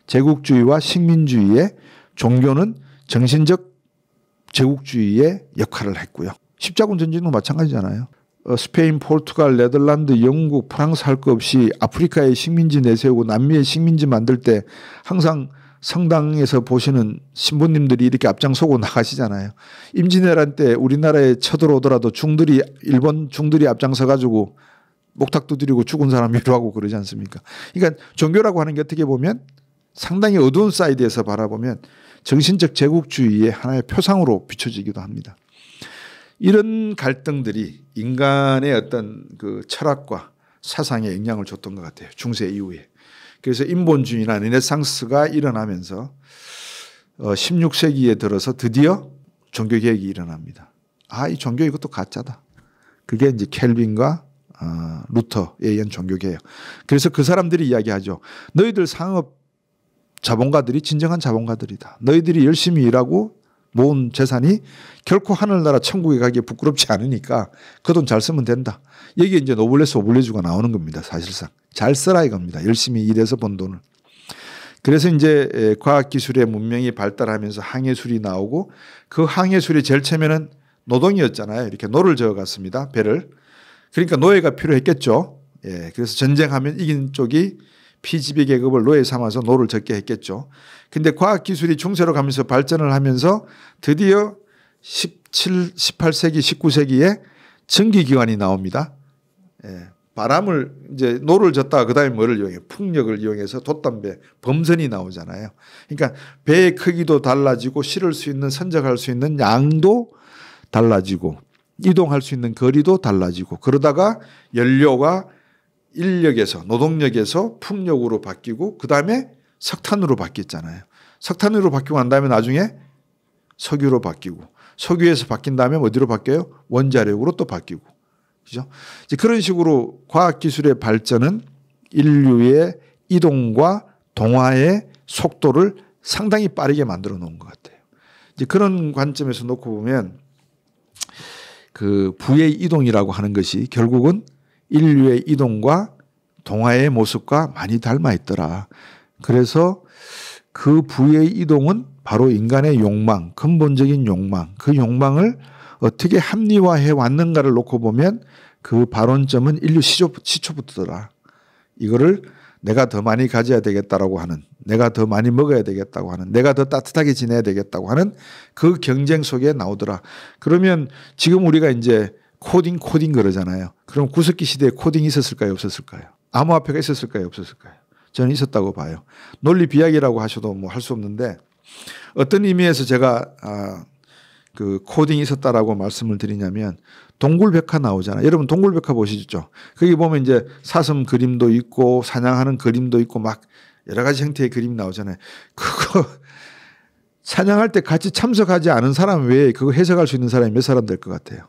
제국주의와 식민주의의 종교는 정신적 제국주의의 역할을 했고요. 십자군 전쟁도 마찬가지잖아요. 스페인, 포르투갈, 네덜란드, 영국, 프랑스 할 것 없이 아프리카에 식민지 내세우고 남미에 식민지 만들 때 항상 성당에서 보시는 신부님들이 이렇게 앞장서고 나가시잖아요. 임진왜란 때 우리나라에 쳐들어오더라도 일본 중들이 앞장서 가지고 목탁 두드리고 죽은 사람 위로하고 그러지 않습니까? 그러니까 종교라고 하는 게 어떻게 보면 상당히 어두운 사이드에서 바라보면 정신적 제국주의의 하나의 표상으로 비춰지기도 합니다. 이런 갈등들이 인간의 어떤 그 철학과 사상에 영향을 줬던 것 같아요. 중세 이후에. 그래서 인본주의나 르네상스가 일어나면서 16세기에 들어서 드디어 종교개혁이 일어납니다. 이 종교 이것도 가짜다. 그게 이제 켈빈과 루터에 의한 종교개혁. 그래서 그 사람들이 이야기하죠. 너희들 상업 자본가들이 진정한 자본가들이다. 너희들이 열심히 일하고 모은 재산이 결코 하늘나라 천국에 가기에 부끄럽지 않으니까 그 돈 잘 쓰면 된다. 여기에 이제 노블레스 오블리주가 나오는 겁니다. 사실상. 잘 써라 이겁니다. 열심히 일해서 번 돈을. 그래서 이제 과학기술의 문명이 발달하면서 항해술이 나오고 그 항해술의 제일 처음에는 노동이었잖아요. 이렇게 노를 저어갔습니다. 배를. 그러니까 노예가 필요했겠죠. 예, 그래서 전쟁하면 이긴 쪽이 피지배 계급을 노예 삼아서 노를 적게 했겠죠. 근데 과학기술이 중세로 가면서 발전을 하면서 드디어 18세기, 19세기에 전기기관이 나옵니다. 예, 바람을 이제 노를 젓다가 그다음에 뭐를 이용해? 풍력을 이용해서 돛담배, 범선이 나오잖아요. 그러니까 배의 크기도 달라지고 실을 수 있는 선적할 수 있는 양도 달라지고 이동할 수 있는 거리도 달라지고 그러다가 연료가 인력에서 노동력에서 풍력으로 바뀌고 그다음에 석탄으로 바뀌었잖아요. 석탄으로 바뀌고 난 다음에 나중에 석유로 바뀌고 석유에서 바뀐 다음에 어디로 바뀌어요? 원자력으로 또 바뀌고. 그죠? 이제 그런 식으로 과학기술의 발전은 인류의 이동과 동화의 속도를 상당히 빠르게 만들어 놓은 것 같아요. 이제 그런 관점에서 놓고 보면 그 부의 이동이라고 하는 것이 결국은 인류의 이동과 동화의 모습과 많이 닮아 있더라. 그래서 그 부의 이동은 바로 인간의 욕망, 근본적인 욕망, 그 욕망을 어떻게 합리화해 왔는가를 놓고 보면 그 발원점은 인류 시초부터더라. 이거를 내가 더 많이 가져야 되겠다라고 하는, 내가 더 많이 먹어야 되겠다고 하는, 내가 더 따뜻하게 지내야 되겠다고 하는 그 경쟁 속에 나오더라. 그러면 지금 우리가 이제 코딩 그러잖아요. 그럼 구석기 시대에 코딩이 있었을까요? 없었을까요? 암호화폐가 있었을까요? 없었을까요? 저는 있었다고 봐요. 논리 비약이라고 하셔도 뭐 할 수 없는데 어떤 의미에서 제가 그 코딩이 있었다라고 말씀을 드리냐면 동굴백화 나오잖아요. 여러분 동굴백화 보시죠. 거기 보면 이제 사슴 그림도 있고 사냥하는 그림도 있고 막 여러 가지 형태의 그림이 나오잖아요. 그거 사냥할 때 같이 참석하지 않은 사람 외에 그거 해석할 수 있는 사람이 몇 사람 될 것 같아요.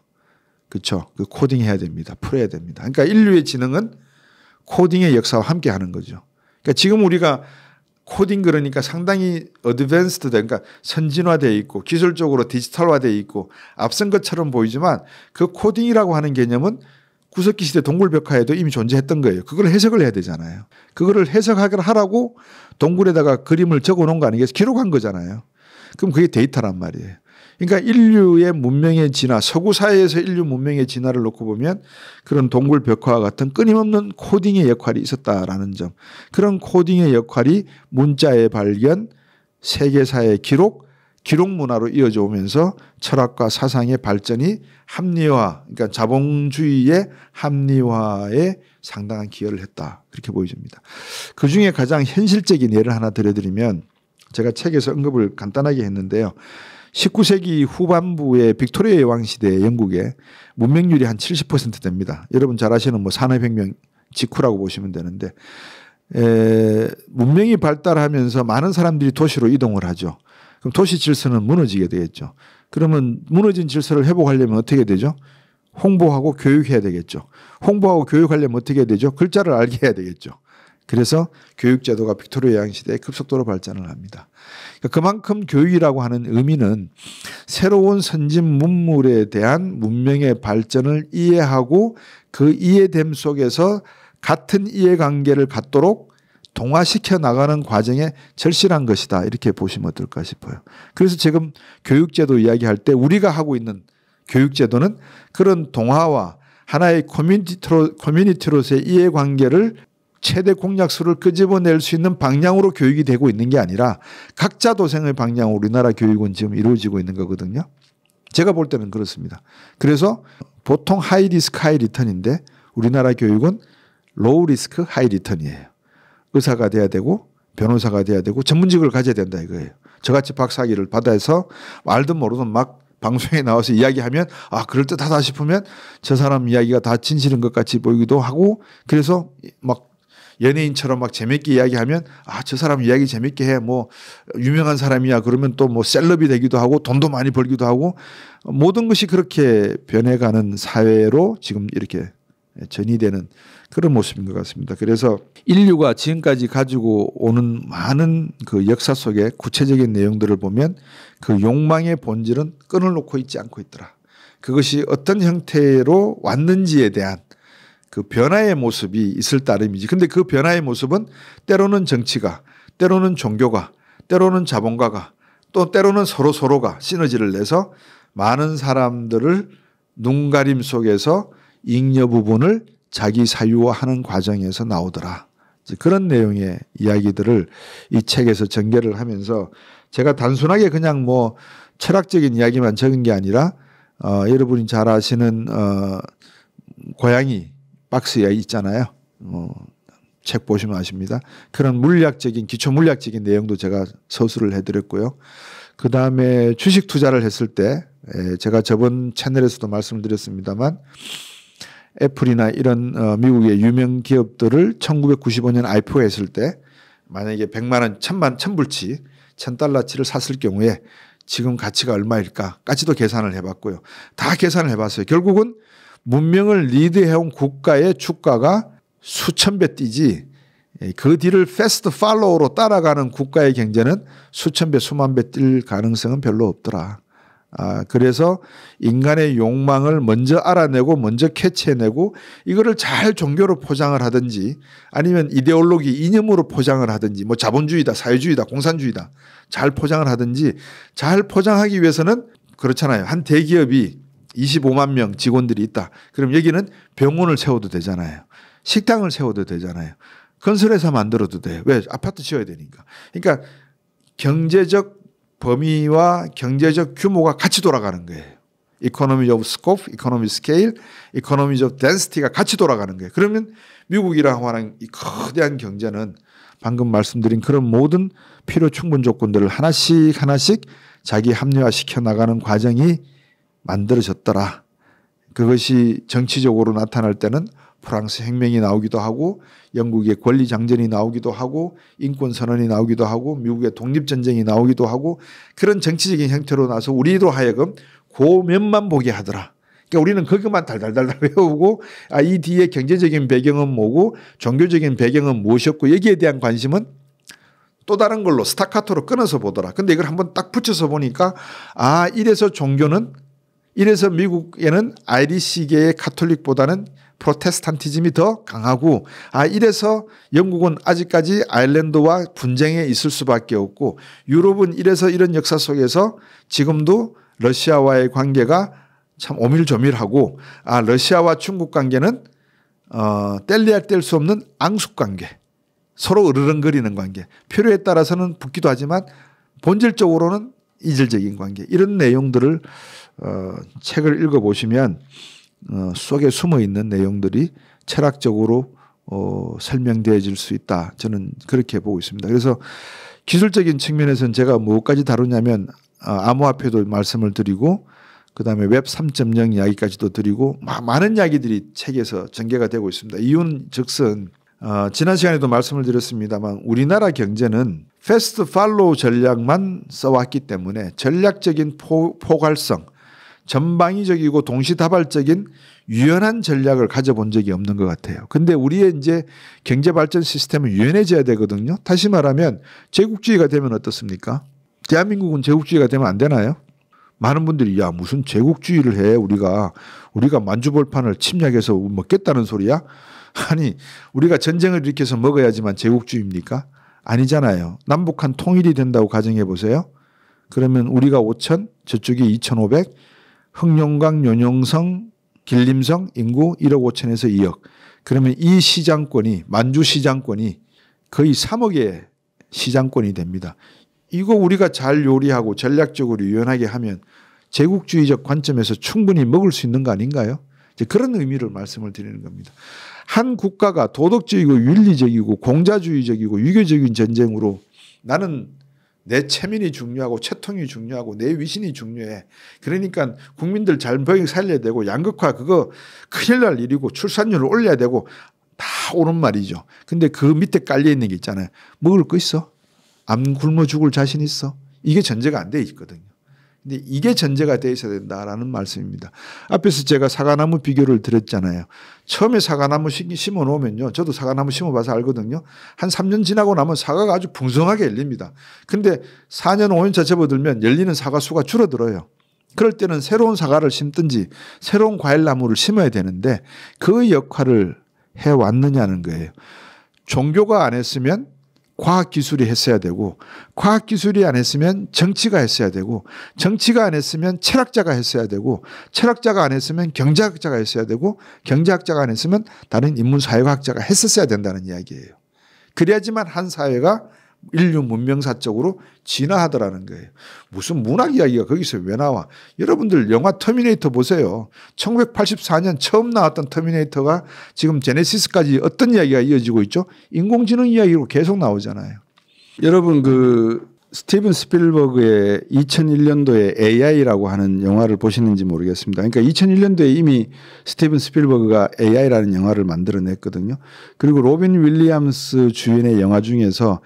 그렇죠. 그 코딩 해야 됩니다. 풀어야 됩니다. 그러니까 인류의 지능은 코딩의 역사와 함께 하는 거죠. 그러니까 지금 우리가 코딩 그러니까 상당히 어드밴스드 그러니까 선진화되어 있고 기술적으로 디지털화되어 있고 앞선 것처럼 보이지만 그 코딩이라고 하는 개념은 구석기 시대 동굴벽화에도 이미 존재했던 거예요. 그걸 해석을 해야 되잖아요. 그거를 해석하라고 동굴에다가 그림을 적어 놓은 거 아니겠어요? 기록한 거잖아요. 그럼 그게 데이터란 말이에요. 그러니까 인류의 문명의 진화, 서구 사회에서 인류 문명의 진화를 놓고 보면 그런 동굴벽화와 같은 끊임없는 코딩의 역할이 있었다라는 점. 그런 코딩의 역할이 문자의 발견, 세계사의 기록 문화로 이어져 오면서 철학과 사상의 발전이 합리화, 그러니까 자본주의의 합리화에 상당한 기여를 했다. 그렇게 보여집니다. 그중에 가장 현실적인 예를 하나 들어드리면 제가 책에서 언급을 간단하게 했는데요. 19세기 후반부의 빅토리아 여왕 시대의 영국에 문명률이 한 70% 됩니다. 여러분 잘 아시는 뭐 산업혁명 직후라고 보시면 되는데 문명이 발달하면서 많은 사람들이 도시로 이동을 하죠. 그럼 도시 질서는 무너지게 되겠죠. 그러면 무너진 질서를 회복하려면 어떻게 되죠? 홍보하고 교육해야 되겠죠. 홍보하고 교육하려면 어떻게 해야 되죠? 글자를 알게 해야 되겠죠. 그래서 교육제도가 빅토리아 여왕 시대에 급속도로 발전을 합니다. 그만큼 교육이라고 하는 의미는 새로운 선진 문물에 대한 문명의 발전을 이해하고 그 이해됨 속에서 같은 이해관계를 갖도록 동화시켜 나가는 과정에 절실한 것이다. 이렇게 보시면 어떨까 싶어요. 그래서 지금 교육제도 이야기할 때 우리가 하고 있는 교육제도는 그런 동화와 하나의 커뮤니티로서의 이해관계를 최대 공약수를 끄집어낼 수 있는 방향으로 교육이 되고 있는 게 아니라 각자 도생의 방향으로 우리나라 교육은 지금 이루어지고 있는 거거든요. 제가 볼 때는 그렇습니다. 그래서 보통 하이 리스크 하이 리턴인데 우리나라 교육은 로우 리스크 하이 리턴이에요. 의사가 돼야 되고 변호사가 돼야 되고 전문직을 가져야 된다 이거예요. 저같이 박사학위를 받아서 알든 모르든 막 방송에 나와서 이야기하면 아 그럴듯하다 싶으면 저 사람 이야기가 다 진실인 것 같이 보이기도 하고 그래서 막 연예인처럼 막 재밌게 이야기하면 아 저 사람 이야기 재밌게 해 뭐 유명한 사람이야 그러면 또 뭐 셀럽이 되기도 하고 돈도 많이 벌기도 하고 모든 것이 그렇게 변해가는 사회로 지금 이렇게 전이되는 그런 모습인 것 같습니다. 그래서 인류가 지금까지 가지고 오는 많은 그 역사 속에 구체적인 내용들을 보면 그 욕망의 본질은 끈을 놓고 있지 않고 있더라. 그것이 어떤 형태로 왔는지에 대한 그 변화의 모습이 있을 따름이지. 근데 그 변화의 모습은 때로는 정치가, 때로는 종교가, 때로는 자본가가, 또 때로는 서로가 시너지를 내서 많은 사람들을 눈가림 속에서 잉여 부분을 자기 사유화하는 과정에서 나오더라. 그런 내용의 이야기들을 이 책에서 전개를 하면서 제가 단순하게 그냥 뭐 철학적인 이야기만 적은 게 아니라 여러분이 잘 아시는 고양이 박스에 있잖아요. 책 보시면 아십니다. 그런 물리학적인 기초 물리학적인 내용도 제가 서술을 해드렸고요. 그 다음에 주식 투자를 했을 때 제가 저번 채널에서도 말씀을 드렸습니다만 애플이나 이런 미국의 유명 기업들을 1995년 IPO했을 때 만약에 100만 원, 1000불치, $1000를 샀을 경우에 지금 가치가 얼마일까까지도 계산을 해봤고요. 다 계산을 해봤어요. 결국은 문명을 리드해온 국가의 주가가 수천 배 뛰지 그 뒤를 패스트 팔로우로 따라가는 국가의 경제는 수천 배, 수만 배 뛸 가능성은 별로 없더라. 그래서 인간의 욕망을 먼저 알아내고 먼저 캐치해내고 이거를 잘 종교로 포장을 하든지 아니면 이데올로기 이념으로 포장을 하든지 뭐 자본주의다 사회주의다 공산주의다 잘 포장을 하든지 잘 포장하기 위해서는 그렇잖아요. 한 대기업이 25만 명 직원들이 있다. 그럼 여기는 병원을 세워도 되잖아요. 식당을 세워도 되잖아요. 건설회사 만들어도 돼요. 왜? 아파트 지어야 되니까. 그러니까 경제적 범위와 경제적 규모가 같이 돌아가는 거예요. Economy of scope, economy scale, economy of density가 같이 돌아가는 거예요. 그러면 미국이라고 하는 이 거대한 경제는 방금 말씀드린 그런 모든 필요 충분 조건들을 하나씩 자기 합리화시켜 나가는 과정이 만들어졌더라. 그것이 정치적으로 나타날 때는 프랑스 혁명이 나오기도 하고 영국의 권리장전이 나오기도 하고 인권선언이 나오기도 하고 미국의 독립전쟁이 나오기도 하고 그런 정치적인 형태로 나서 우리로 하여금 그 면만 보게 하더라. 그러니까 우리는 그것만 달달달 외우고 이 뒤에 경제적인 배경은 뭐고 종교적인 배경은 무엇이었고 여기에 대한 관심은 또 다른 걸로 스타카토로 끊어서 보더라. 근데 이걸 한번 딱 붙여서 보니까 이래서 종교는 이래서 미국에는 아이리시계의 카톨릭보다는 프로테스탄티즘이 더 강하고 이래서 영국은 아직까지 아일랜드와 분쟁에 있을 수밖에 없고 유럽은 이래서 이런 역사 속에서 지금도 러시아와의 관계가 참 오밀조밀하고 러시아와 중국 관계는 뗄래야 뗄 수 없는 앙숙 관계 서로 으르렁거리는 관계 필요에 따라서는 붙기도 하지만 본질적으로는 이질적인 관계 이런 내용들을 책을 읽어보시면 속에 숨어있는 내용들이 철학적으로 설명되어질 수 있다. 저는 그렇게 보고 있습니다. 그래서 기술적인 측면에서는 제가 무엇까지 다루냐면 암호화폐도 말씀을 드리고 그다음에 웹 3.0 이야기까지도 드리고 많은 이야기들이 책에서 전개가 되고 있습니다. 이유는 즉슨 지난 시간에도 말씀을 드렸습니다만 우리나라 경제는 패스트 팔로우 전략만 써왔기 때문에 전략적인 포괄성 전방위적이고 동시다발적인 유연한 전략을 가져본 적이 없는 것 같아요. 근데 우리의 이제 경제발전 시스템은 유연해져야 되거든요. 다시 말하면 제국주의가 되면 어떻습니까? 대한민국은 제국주의가 되면 안 되나요? 많은 분들이 무슨 제국주의를 해 우리가 만주벌판을 침략해서 먹겠다는 소리야? 아니 우리가 전쟁을 일으켜서 먹어야지만 제국주의입니까? 아니잖아요. 남북한 통일이 된다고 가정해 보세요. 그러면 우리가 5,000 저쪽이 2,500 흑룡강, 연용성, 길림성 인구 1억 5천에서 2억. 그러면 이 시장권이 만주 시장권이 거의 3억의 시장권이 됩니다. 이거 우리가 잘 요리하고 전략적으로 유연하게 하면 제국주의적 관점에서 충분히 먹을 수 있는 거 아닌가요? 이제 그런 의미를 말씀을 드리는 겁니다. 한 국가가 도덕적이고 윤리적이고 공자주의적이고 유교적인 전쟁으로 나는 내 체면이 중요하고 채통이 중요하고 내 위신이 중요해. 그러니까 국민들 잘 살려야 되고 양극화 그거 큰일 날 일이고 출산율을 올려야 되고 다 옳은 말이죠. 근데 그 밑에 깔려 있는 게 있잖아요. 먹을 거 있어? 안 굶어 죽을 자신 있어? 이게 전제가 안 돼 있거든요. 근데 이게 전제가 돼 있어야 된다라는 말씀입니다. 앞에서 제가 사과나무 비교를 드렸잖아요. 처음에 사과나무 심어 놓으면요. 저도 사과나무 심어봐서 알거든요. 한 3년 지나고 나면 사과가 아주 풍성하게 열립니다. 근데 4년 5년차 접어들면 열리는 사과 수가 줄어들어요. 그럴 때는 새로운 사과를 심든지 새로운 과일나무를 심어야 되는데 그 역할을 해왔느냐는 거예요. 종교가 안 했으면 과학기술이 했어야 되고 과학기술이 안 했으면 정치가 했어야 되고 정치가 안 했으면 철학자가 했어야 되고 철학자가 안 했으면 경제학자가 했어야 되고 경제학자가 안 했으면 다른 인문사회학자가 했었어야 된다는 이야기예요. 그래야지만 한 사회가 인류 문명사적으로 진화하더라는 거예요. 무슨 문학 이야기가 거기서 왜 나와? 여러분들 영화 터미네이터 보세요. 1984년 처음 나왔던 터미네이터가 지금 제네시스까지 어떤 이야기가 이어지고 있죠? 인공지능 이야기로 계속 나오잖아요. 여러분 그 스티븐 스필버그의 2001년도에 AI라고 하는 영화를 보시는지 모르겠습니다. 그러니까 2001년도에 이미 스티븐 스필버그가 AI라는 영화를 만들어냈거든요. 그리고 로빈 윌리엄스 주연의 영화 중에서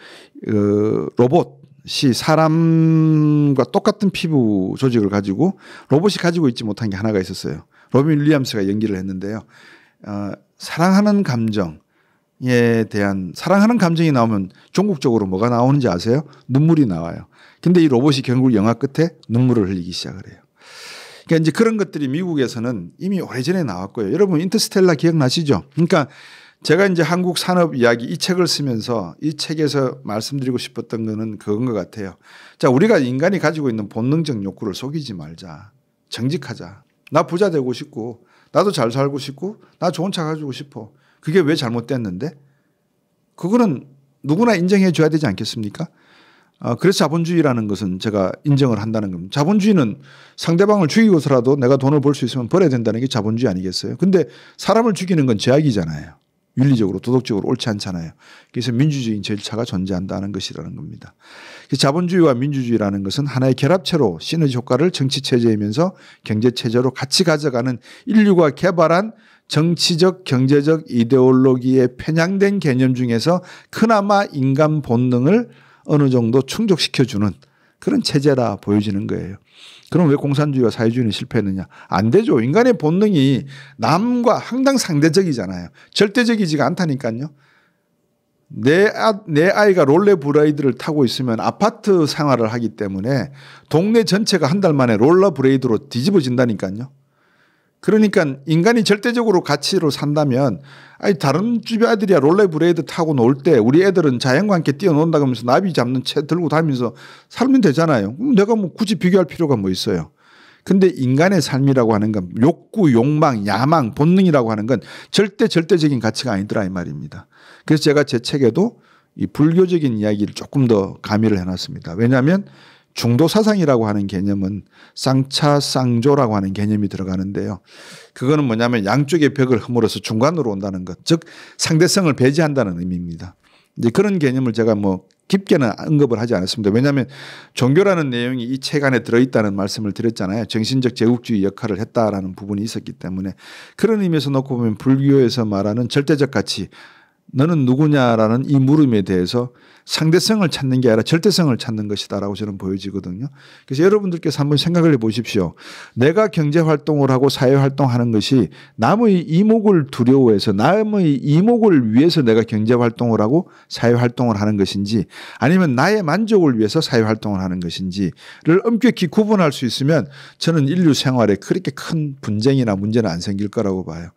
로봇이 사람과 똑같은 피부 조직을 가지고 로봇이 가지고 있지 못한 게 하나가 있었어요. 로빈 윌리엄스가 연기를 했는데요. 사랑하는 감정에 대한 사랑하는 감정이 나오면 종국적으로 뭐가 나오는지 아세요? 눈물이 나와요. 근데 이 로봇이 결국 영화 끝에 눈물을 흘리기 시작을 해요. 그러니까 이제 그런 것들이 미국에서는 이미 오래전에 나왔고요. 여러분 인터스텔라 기억나시죠? 그러니까 제가 이제 한국 산업 이야기 이 책을 쓰면서 이 책에서 말씀드리고 싶었던 거는 그건 것 같아요. 자, 우리가 인간이 가지고 있는 본능적 욕구를 속이지 말자. 정직하자. 나 부자 되고 싶고 나도 잘 살고 싶고 나 좋은 차 가지고 싶어. 그게 왜 잘못됐는데? 그거는 누구나 인정해 줘야 되지 않겠습니까? 그래서 자본주의라는 것은 제가 인정을 한다는 겁니다. 자본주의는 상대방을 죽이고서라도 내가 돈을 벌 수 있으면 벌어야 된다는 게 자본주의 아니겠어요? 근데 사람을 죽이는 건 죄악이잖아요. 윤리적으로 도덕적으로 옳지 않잖아요. 그래서 민주주의인 절차가 존재한다는 것이라는 겁니다. 자본주의와 민주주의라는 것은 하나의 결합체로 시너지 효과를 정치체제이면서 경제체제로 같이 가져가는 인류가 개발한 정치적 경제적 이데올로기에 편향된 개념 중에서 그나마 인간 본능을 어느 정도 충족시켜주는 그런 체제라 보여지는 거예요. 그럼 왜 공산주의와 사회주의는 실패했느냐? 안 되죠. 인간의 본능이 남과 항상 상대적이잖아요. 절대적이지가 않다니까요. 내 아이가 롤러브레이드를 타고 있으면 아파트 생활을 하기 때문에 동네 전체가 한 달 만에 롤러브레이드로 뒤집어진다니까요. 그러니까 인간이 절대적으로 가치로 산다면 아니 다른 집 아들이야 롤러브레이드 타고 놀 때 우리 애들은 자연과 함께 뛰어논다고 하면서 나비 잡는 채 들고 다니면서 살면 되잖아요. 내가 뭐 굳이 비교할 필요가 뭐 있어요. 근데 인간의 삶이라고 하는 건 욕구, 욕망, 야망, 본능이라고 하는 건 절대적인 가치가 아니더라 이 말입니다. 그래서 제가 제 책에도 이 불교적인 이야기를 조금 더 가미를 해놨습니다. 왜냐하면 중도 사상이라고 하는 개념은 쌍차쌍조라고 하는 개념이 들어가는데요. 그거는 뭐냐면 양쪽의 벽을 허물어서 중간으로 온다는 것, 즉 상대성을 배제한다는 의미입니다. 이제 그런 개념을 제가 뭐 깊게는 언급을 하지 않았습니다. 왜냐하면 종교라는 내용이 이 책 안에 들어있다는 말씀을 드렸잖아요. 정신적 제국주의 역할을 했다라는 부분이 있었기 때문에 그런 의미에서 놓고 보면 불교에서 말하는 절대적 가치, 너는 누구냐라는 이 물음에 대해서 상대성을 찾는 게 아니라 절대성을 찾는 것이다라고 저는 보여지거든요. 그래서 여러분들께서 한번 생각을 해보십시오. 내가 경제활동을 하고 사회활동하는 것이 남의 이목을 두려워해서 남의 이목을 위해서 내가 경제활동을 하고 사회활동을 하는 것인지 아니면 나의 만족을 위해서 사회활동을 하는 것인지를 엄격히 구분할 수 있으면 저는 인류 생활에 그렇게 큰 분쟁이나 문제는 안 생길 거라고 봐요.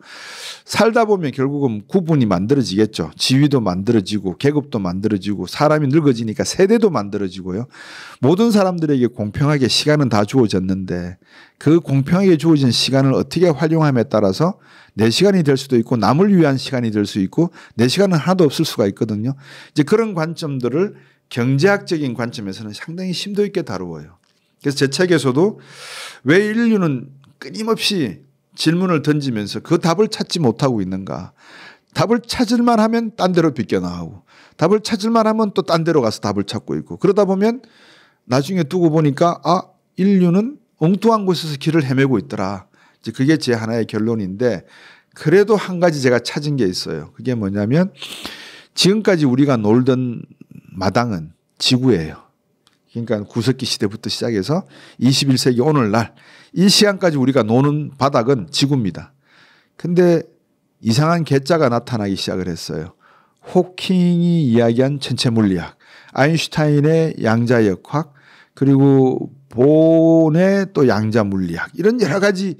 살다 보면 결국은 구분이 만들어지겠죠. 지위도 만들어지고 계급도 만들어지고 사람이 늙어지니까 세대도 만들어지고요. 모든 사람들에게 공평하게 시간은 다 주어졌는데 그 공평하게 주어진 시간을 어떻게 활용함에 따라서 내 시간이 될 수도 있고 남을 위한 시간이 될 수 있고 내 시간은 하나도 없을 수가 있거든요. 이제 그런 관점들을 경제학적인 관점에서는 상당히 심도 있게 다루어요. 그래서 제 책에서도 왜 인류는 끊임없이 질문을 던지면서 그 답을 찾지 못하고 있는가. 답을 찾을만 하면 딴 데로 비껴나가고 답을 찾을만 하면 또 딴 데로 가서 답을 찾고 있고 그러다 보면 나중에 두고 보니까 인류는 엉뚱한 곳에서 길을 헤매고 있더라. 이제 그게 제 하나의 결론인데 그래도 한 가지 제가 찾은 게 있어요. 그게 뭐냐면 지금까지 우리가 놀던 마당은 지구예요. 그러니까 구석기 시대부터 시작해서 21세기 오늘날 이 시간까지 우리가 노는 바닥은 지구입니다. 근데 이상한 괴짜가 나타나기 시작을 했어요. 호킹이 이야기한 전체 물리학, 아인슈타인의 양자역학, 그리고 본의 또 양자 물리학, 이런 여러 가지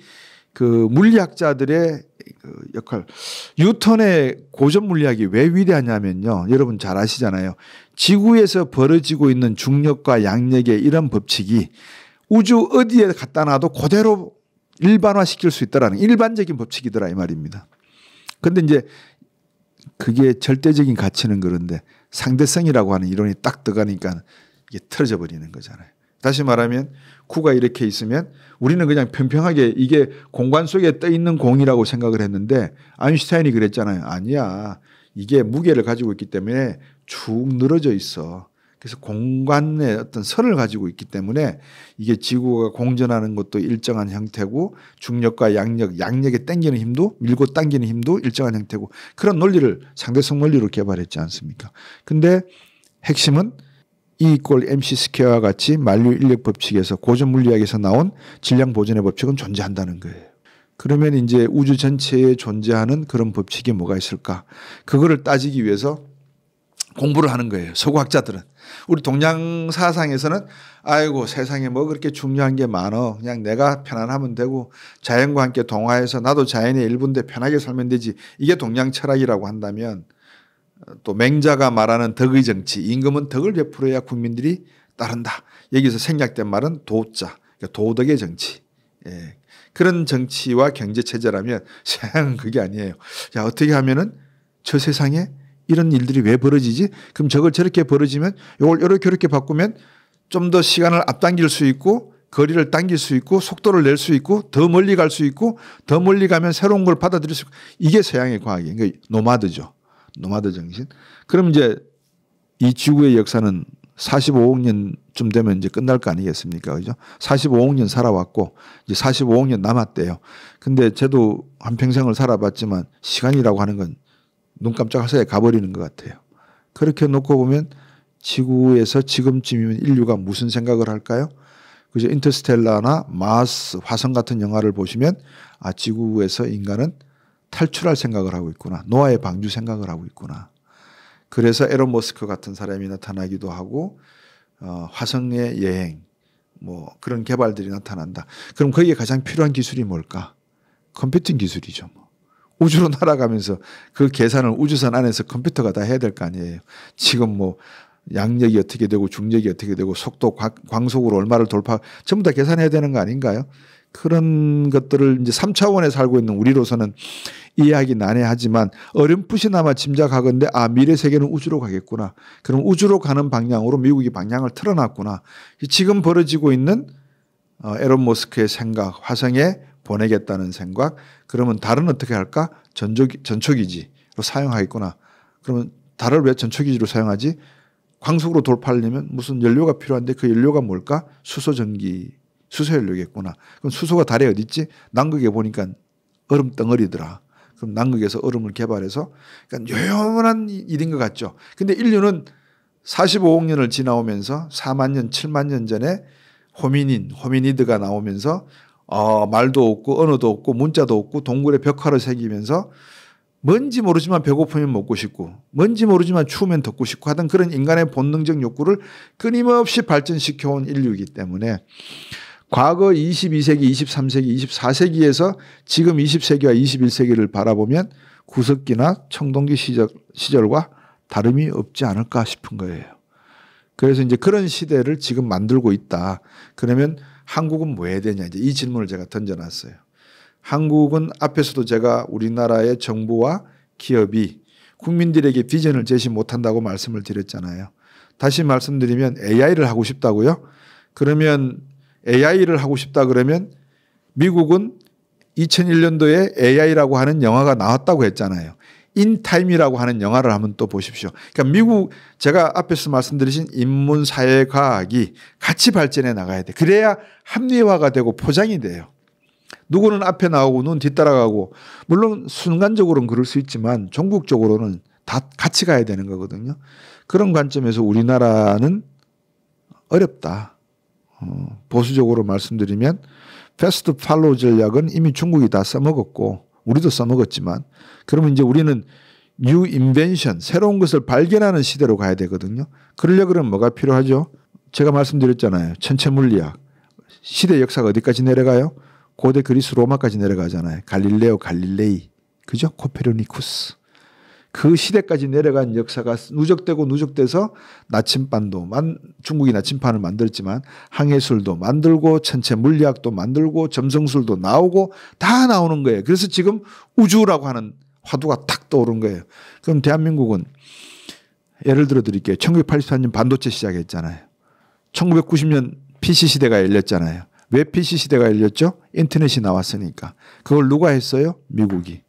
그 물리학자들의 그 역할. 뉴턴의 고전 물리학이 왜 위대하냐면요. 여러분 잘 아시잖아요. 지구에서 벌어지고 있는 중력과 양력의 이런 법칙이 우주 어디에 갖다 놔도 그대로 일반화시킬 수 있다라는 일반적인 법칙이더라 이 말입니다. 그런데 이제 그게 절대적인 가치는 그런데 상대성이라고 하는 이론이 딱 들어가니까 이게 틀어져 버리는 거잖아요. 다시 말하면 구가 이렇게 있으면 우리는 그냥 평평하게 이게 공간 속에 떠 있는 공이라고 생각을 했는데 아인슈타인이 그랬잖아요. 아니야. 이게 무게를 가지고 있기 때문에 쭉 늘어져 있어. 그래서 공간의 어떤 선을 가지고 있기 때문에 이게 지구가 공전하는 것도 일정한 형태고 중력과 양력에 당기는 힘도 밀고 당기는 힘도 일정한 형태고 그런 논리를 상대성 논리로 개발했지 않습니까? 근데 핵심은 E = MC 스퀘어와 같이 만류 인력 법칙에서 고전 물리학에서 나온 질량 보존의 법칙은 존재한다는 거예요. 그러면 이제 우주 전체에 존재하는 그런 법칙이 뭐가 있을까? 그거를 따지기 위해서 공부를 하는 거예요. 서구학자들은. 우리 동양 사상에서는 아이고 세상에 뭐 그렇게 중요한 게 많어. 그냥 내가 편안하면 되고 자연과 함께 동화해서 나도 자연의 일부인데 편하게 살면 되지. 이게 동양 철학이라고 한다면 또 맹자가 말하는 덕의 정치, 임금은 덕을 베풀어야 국민들이 따른다. 여기서 생략된 말은 도자, 그러니까 도덕의 정치. 예. 그런 정치와 경제체제라면 세상은 그게 아니에요. 자, 어떻게 하면은 저 세상에 이런 일들이 왜 벌어지지? 그럼 저걸 저렇게 벌어지면 이걸 이렇게 바꾸면 좀 더 시간을 앞당길 수 있고 거리를 당길 수 있고 속도를 낼 수 있고 더 멀리 갈 수 있고 더 멀리 가면 새로운 걸 받아들일 수 있고 이게 서양의 과학이에요. 그러니까 노마드죠. 노마드 정신. 그럼 이제 이 지구의 역사는 45억 년쯤 되면 이제 끝날 거 아니겠습니까? 그죠? 45억 년 살아왔고 이제 45억 년 남았대요. 근데 저도 한평생을 살아봤지만 시간이라고 하는 건 눈 깜짝할 사이에 가버리는 것 같아요. 그렇게 놓고 보면 지구에서 지금쯤이면 인류가 무슨 생각을 할까요? 그죠? 인터스텔라나 마스, 화성 같은 영화를 보시면 지구에서 인간은 탈출할 생각을 하고 있구나. 노아의 방주 생각을 하고 있구나. 그래서 에론 머스크 같은 사람이 나타나기도 하고 화성의 여행 뭐 그런 개발들이 나타난다. 그럼 거기에 가장 필요한 기술이 뭘까? 컴퓨팅 기술이죠. 뭐. 우주로 날아가면서 그 계산을 우주선 안에서 컴퓨터가 다 해야 될 거 아니에요. 지금 뭐 양력이 어떻게 되고 중력이 어떻게 되고 속도 광속으로 얼마를 돌파 전부 다 계산해야 되는 거 아닌가요? 그런 것들을 이제 3차원에 살고 있는 우리로서는 이해하기 난해하지만 어렴풋이나마 짐작하건대 미래 세계는 우주로 가겠구나. 그럼 우주로 가는 방향으로 미국이 방향을 틀어놨구나. 지금 벌어지고 있는 에론 머스크의 생각, 화성에 보내겠다는 생각. 그러면 달은 어떻게 할까? 전초기지로 사용하겠구나. 그러면 달을 왜 전초기지로 사용하지? 광속으로 돌파하려면 무슨 연료가 필요한데 그 연료가 뭘까? 수소연료겠구나. 그럼 수소가 달에 어디 있지? 남극에 보니까 얼음 덩어리더라. 그럼 남극에서 얼음을 개발해서 그러니까 요연한 일인 것 같죠. 근데 인류는 45억 년을 지나오면서 4만 년, 7만 년 전에 호미니드가 나오면서 말도 없고 언어도 없고 문자도 없고 동굴에 벽화를 새기면서 뭔지 모르지만 배고프면 먹고 싶고 뭔지 모르지만 추우면 덥고 싶고 하던 그런 인간의 본능적 욕구를 끊임없이 발전시켜온 인류이기 때문에 과거 22세기, 23세기, 24세기에서 지금 20세기와 21세기를 바라보면 구석기나 청동기 시절과 다름이 없지 않을까 싶은 거예요. 그래서 이제 그런 시대를 지금 만들고 있다. 그러면 한국은 뭐 해야 되냐 이제 이 질문을 제가 던져놨어요. 한국은 앞에서도 제가 우리나라의 정부와 기업이 국민들에게 비전을 제시 못한다고 말씀을 드렸잖아요. 다시 말씀드리면 AI를 하고 싶다고요? 그러면 AI를 하고 싶다 그러면 미국은 2001년도에 AI라고 하는 영화가 나왔다고 했잖아요. 인타임이라고 하는 영화를 한번 또 보십시오. 그러니까 미국 제가 앞에서 말씀드린 인문사회과학이 같이 발전해 나가야 돼. 그래야 합리화가 되고 포장이 돼요. 누구는 앞에 나오고 누구는 뒤따라가고 물론 순간적으로는 그럴 수 있지만 종국적으로는 다 같이 가야 되는 거거든요. 그런 관점에서 우리나라는 어렵다. 보수적으로 말씀드리면 패스트 팔로우 전략은 이미 중국이 다 써먹었고 우리도 써먹었지만 그러면 이제 우리는 뉴 인벤션 새로운 것을 발견하는 시대로 가야 되거든요. 그러려고 그러면 뭐가 필요하죠? 제가 말씀드렸잖아요. 천체물리학. 시대 역사가 어디까지 내려가요? 고대 그리스 로마까지 내려가잖아요. 갈릴레오 갈릴레이. 그죠? 코페르니쿠스. 그 시대까지 내려간 역사가 누적되고 누적돼서 나침반도 중국이 나침반을 만들었지만 항해술도 만들고 천체 물리학도 만들고 점성술도 나오고 다 나오는 거예요. 그래서 지금 우주라고 하는 화두가 탁 떠오른 거예요. 그럼 대한민국은 예를 들어 드릴게요. 1984년 반도체 시작했잖아요. 1990년 PC 시대가 열렸잖아요. 왜 PC 시대가 열렸죠? 인터넷이 나왔으니까. 그걸 누가 했어요? 미국이.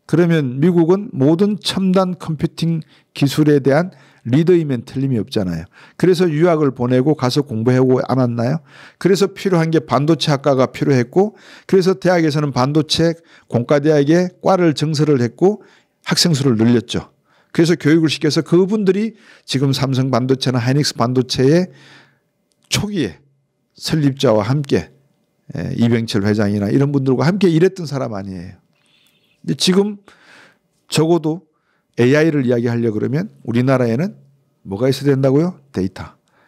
그러면 미국은 모든 첨단 컴퓨팅 기술에 대한 리더이면 틀림이 없잖아요. 그래서 유학을 보내고 가서 공부하고 안 왔나요? 그래서 필요한 게 반도체 학과가 필요했고 그래서 대학에서는 반도체 공과대학에 과를 증설을 했고 학생 수를 늘렸죠. 그래서 교육을 시켜서 그분들이 지금 삼성 반도체나 하이닉스 반도체의 초기에 설립자와 함께 이병철 회장이나 이런 분들과 함께 일했던 사람 아니에요. 근데 지금 적어도 AI를 이야기하려고 그러면 우리나라에는 뭐가 있어야 된다고요? 데이터.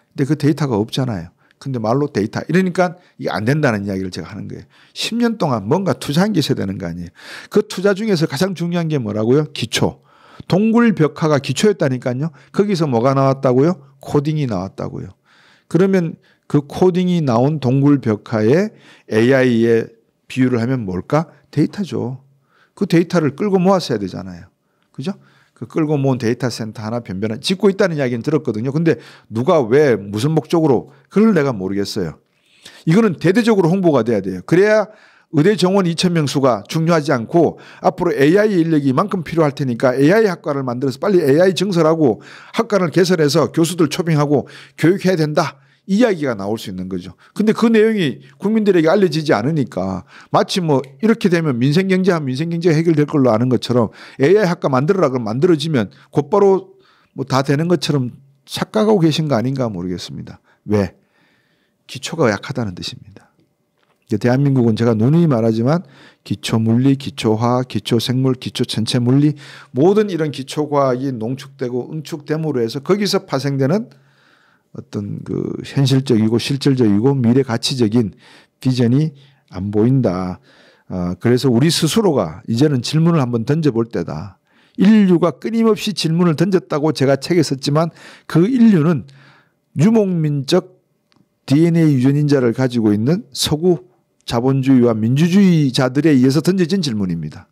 근데 그 데이터가 없잖아요. 근데 말로 데이터. 이러니까 이게 안 된다는 이야기를 제가 하는 거예요. 10년 동안 뭔가 투자한 게 있어야 되는 거 아니에요. 그 투자 중에서 가장 중요한 게 뭐라고요? 기초. 동굴벽화가 기초였다니까요. 거기서 뭐가 나왔다고요? 코딩이 나왔다고요. 그러면 그 코딩이 나온 동굴벽화에 AI에 비유를 하면 뭘까? 데이터죠. 그 데이터를 끌고 모았어야 되잖아요. 그죠? 그 끌고 모은 데이터 센터 하나 변변한 짓고 있다는 이야기는 들었거든요. 근데 누가 왜 무슨 목적으로 그걸 내가 모르겠어요. 이거는 대대적으로 홍보가 돼야 돼요. 그래야 의대 정원 2,000명 수가 중요하지 않고 앞으로 AI 인력이 이만큼 필요할 테니까 AI 학과를 만들어서 빨리 AI 증설하고 학과를 개설해서 교수들 초빙하고 교육해야 된다. 이 이야기가 나올 수 있는 거죠. 근데 그 내용이 국민들에게 알려지지 않으니까 마치 뭐 이렇게 되면 민생경제하면 민생경제가 해결될 걸로 아는 것처럼 AI 학과 만들어라 그러면 만들어지면 곧바로 뭐 다 되는 것처럼 착각하고 계신 거 아닌가 모르겠습니다. 왜? 기초가 약하다는 뜻입니다. 대한민국은 제가 누누이 말하지만 기초물리, 기초화학, 기초생물, 기초천체물리 모든 이런 기초과학이 농축되고 응축됨으로 해서 거기서 파생되는 어떤 그 현실적이고 실질적이고 미래 가치적인 비전이 안 보인다. 그래서 우리 스스로가 이제는 질문을 한번 던져볼 때다. 인류가 끊임없이 질문을 던졌다고 제가 책에 썼지만 그 인류는 유목민적 DNA 유전인자를 가지고 있는 서구 자본주의와 민주주의자들에 의해서 던져진 질문입니다.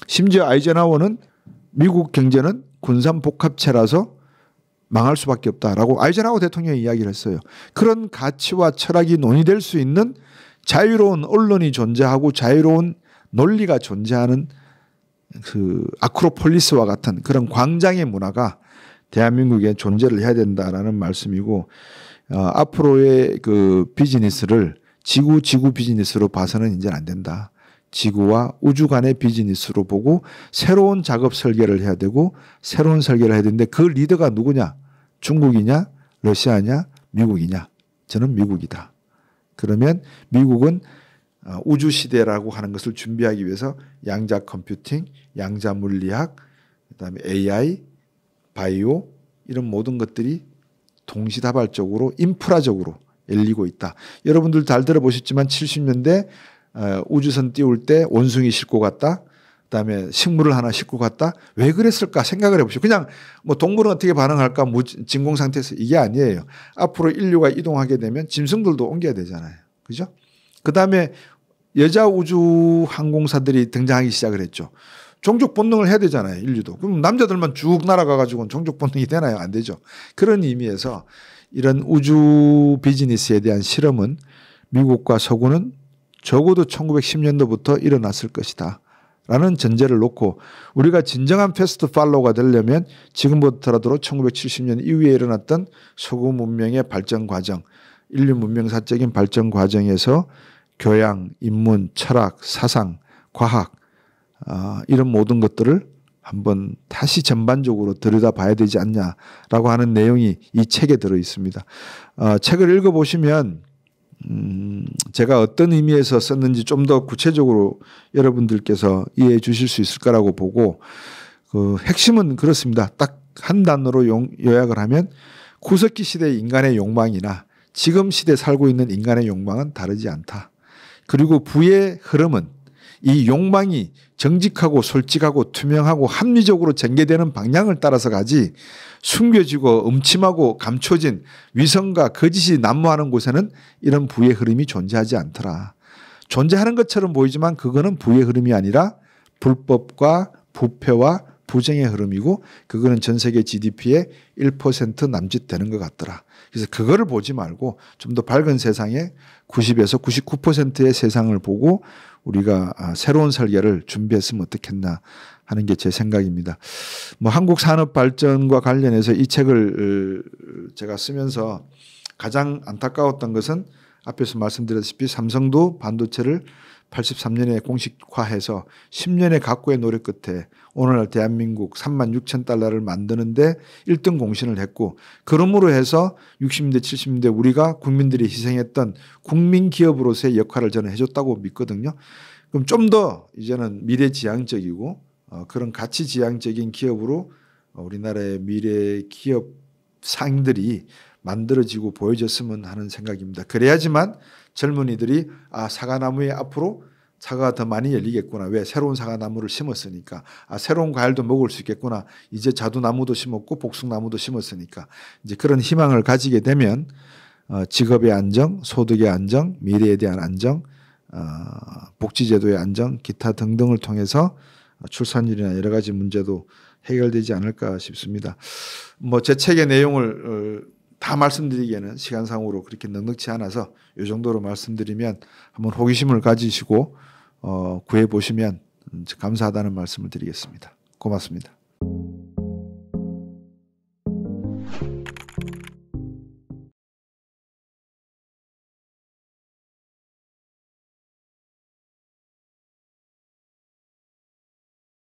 심지어 아이젠하워는 미국 경제는 군산복합체라서 망할 수밖에 없다라고 아이젠하워 대통령이 이야기를 했어요. 그런 가치와 철학이 논의될 수 있는 자유로운 언론이 존재하고 자유로운 논리가 존재하는 그 아크로폴리스와 같은 그런 광장의 문화가 대한민국에 존재를 해야 된다라는 말씀이고 앞으로의 그 비즈니스를 지구 비즈니스로 봐서는 이제 안 된다. 지구와 우주 간의 비즈니스로 보고 새로운 작업 설계를 해야 되고 새로운 설계를 해야 되는데 그 리더가 누구냐? 중국이냐? 러시아냐? 미국이냐? 저는 미국이다. 그러면 미국은 우주 시대라고 하는 것을 준비하기 위해서 양자 컴퓨팅, 양자 물리학, 그다음에 AI, 바이오 이런 모든 것들이 동시다발적으로 인프라적으로 열리고 있다. 여러분들 잘 들어보셨지만 70년대 우주선 띄울 때 원숭이 싣고 갔다. 그다음에 식물을 하나 싣고 갔다. 왜 그랬을까 생각을 해보시오. 그냥 뭐 동물은 어떻게 반응할까 진공 상태에서 이게 아니에요. 앞으로 인류가 이동하게 되면 짐승들도 옮겨야 되잖아요. 그죠? 그다음에 여자 우주 항공사들이 등장하기 시작을 했죠. 종족 본능을 해야 되잖아요. 인류도. 그럼 남자들만 쭉 날아가가지고는 종족 본능이 되나요? 안 되죠. 그런 의미에서 이런 우주 비즈니스에 대한 실험은 미국과 서구는 적어도 1910년도부터 일어났을 것이다 라는 전제를 놓고 우리가 진정한 패스트 팔로우가 되려면 지금부터라도 1970년 이후에 일어났던 서구 문명의 발전 과정, 인류 문명사적인 발전 과정에서 교양, 인문, 철학, 사상, 과학 이런 모든 것들을 한번 다시 전반적으로 들여다봐야 되지 않냐라고 하는 내용이 이 책에 들어 있습니다. 책을 읽어보시면 제가 어떤 의미에서 썼는지 좀 더 구체적으로 여러분들께서 이해해 주실 수 있을 거라고 보고 그 핵심은 그렇습니다. 딱 한 단어로 요약을 하면 구석기 시대의 인간의 욕망이나 지금 시대에 살고 있는 인간의 욕망은 다르지 않다. 그리고 부의 흐름은 이 욕망이 정직하고 솔직하고 투명하고 합리적으로 전개되는 방향을 따라서 가지 숨겨지고 음침하고 감춰진 위선과 거짓이 난무하는 곳에는 이런 부의 흐름이 존재하지 않더라. 존재하는 것처럼 보이지만 그거는 부의 흐름이 아니라 불법과 부패와 부정의 흐름이고 그거는 전 세계 GDP의 1% 남짓 되는 것 같더라. 그래서 그거를 보지 말고 좀 더 밝은 세상에 90에서 99%의 세상을 보고 우리가 새로운 설계를 준비했으면 어떻겠나 하는 게 제 생각입니다. 뭐 한국 산업 발전과 관련해서 이 책을 제가 쓰면서 가장 안타까웠던 것은 앞에서 말씀드렸다시피 삼성도 반도체를 83년에 공식화해서 10년의 각고의 노력 끝에 오늘날 대한민국 36,000달러를 만드는데 1등 공신을 했고 그러므로 해서 60년대 70년대 우리가 국민들이 희생했던 국민기업으로서의 역할을 저는 해줬다고 믿거든요. 그럼 좀 더 이제는 미래지향적이고 그런 가치지향적인 기업으로 우리나라의 미래 기업 상들이 만들어지고 보여졌으면 하는 생각입니다. 그래야지만 젊은이들이 사과나무에 앞으로 사과가 더 많이 열리겠구나. 왜? 새로운 사과나무를 심었으니까. 새로운 과일도 먹을 수 있겠구나. 이제 자두나무도 심었고 복숭나무도 심었으니까. 이제 그런 희망을 가지게 되면 직업의 안정, 소득의 안정, 미래에 대한 안정, 복지제도의 안정, 기타 등등을 통해서 출산율이나 여러 가지 문제도 해결되지 않을까 싶습니다. 뭐 제 책의 내용을 다 말씀드리기에는 시간상으로 그렇게 넉넉치 않아서 이 정도로 말씀드리면 한번 호기심을 가지시고 구해보시면 감사하다는 말씀을 드리겠습니다. 고맙습니다.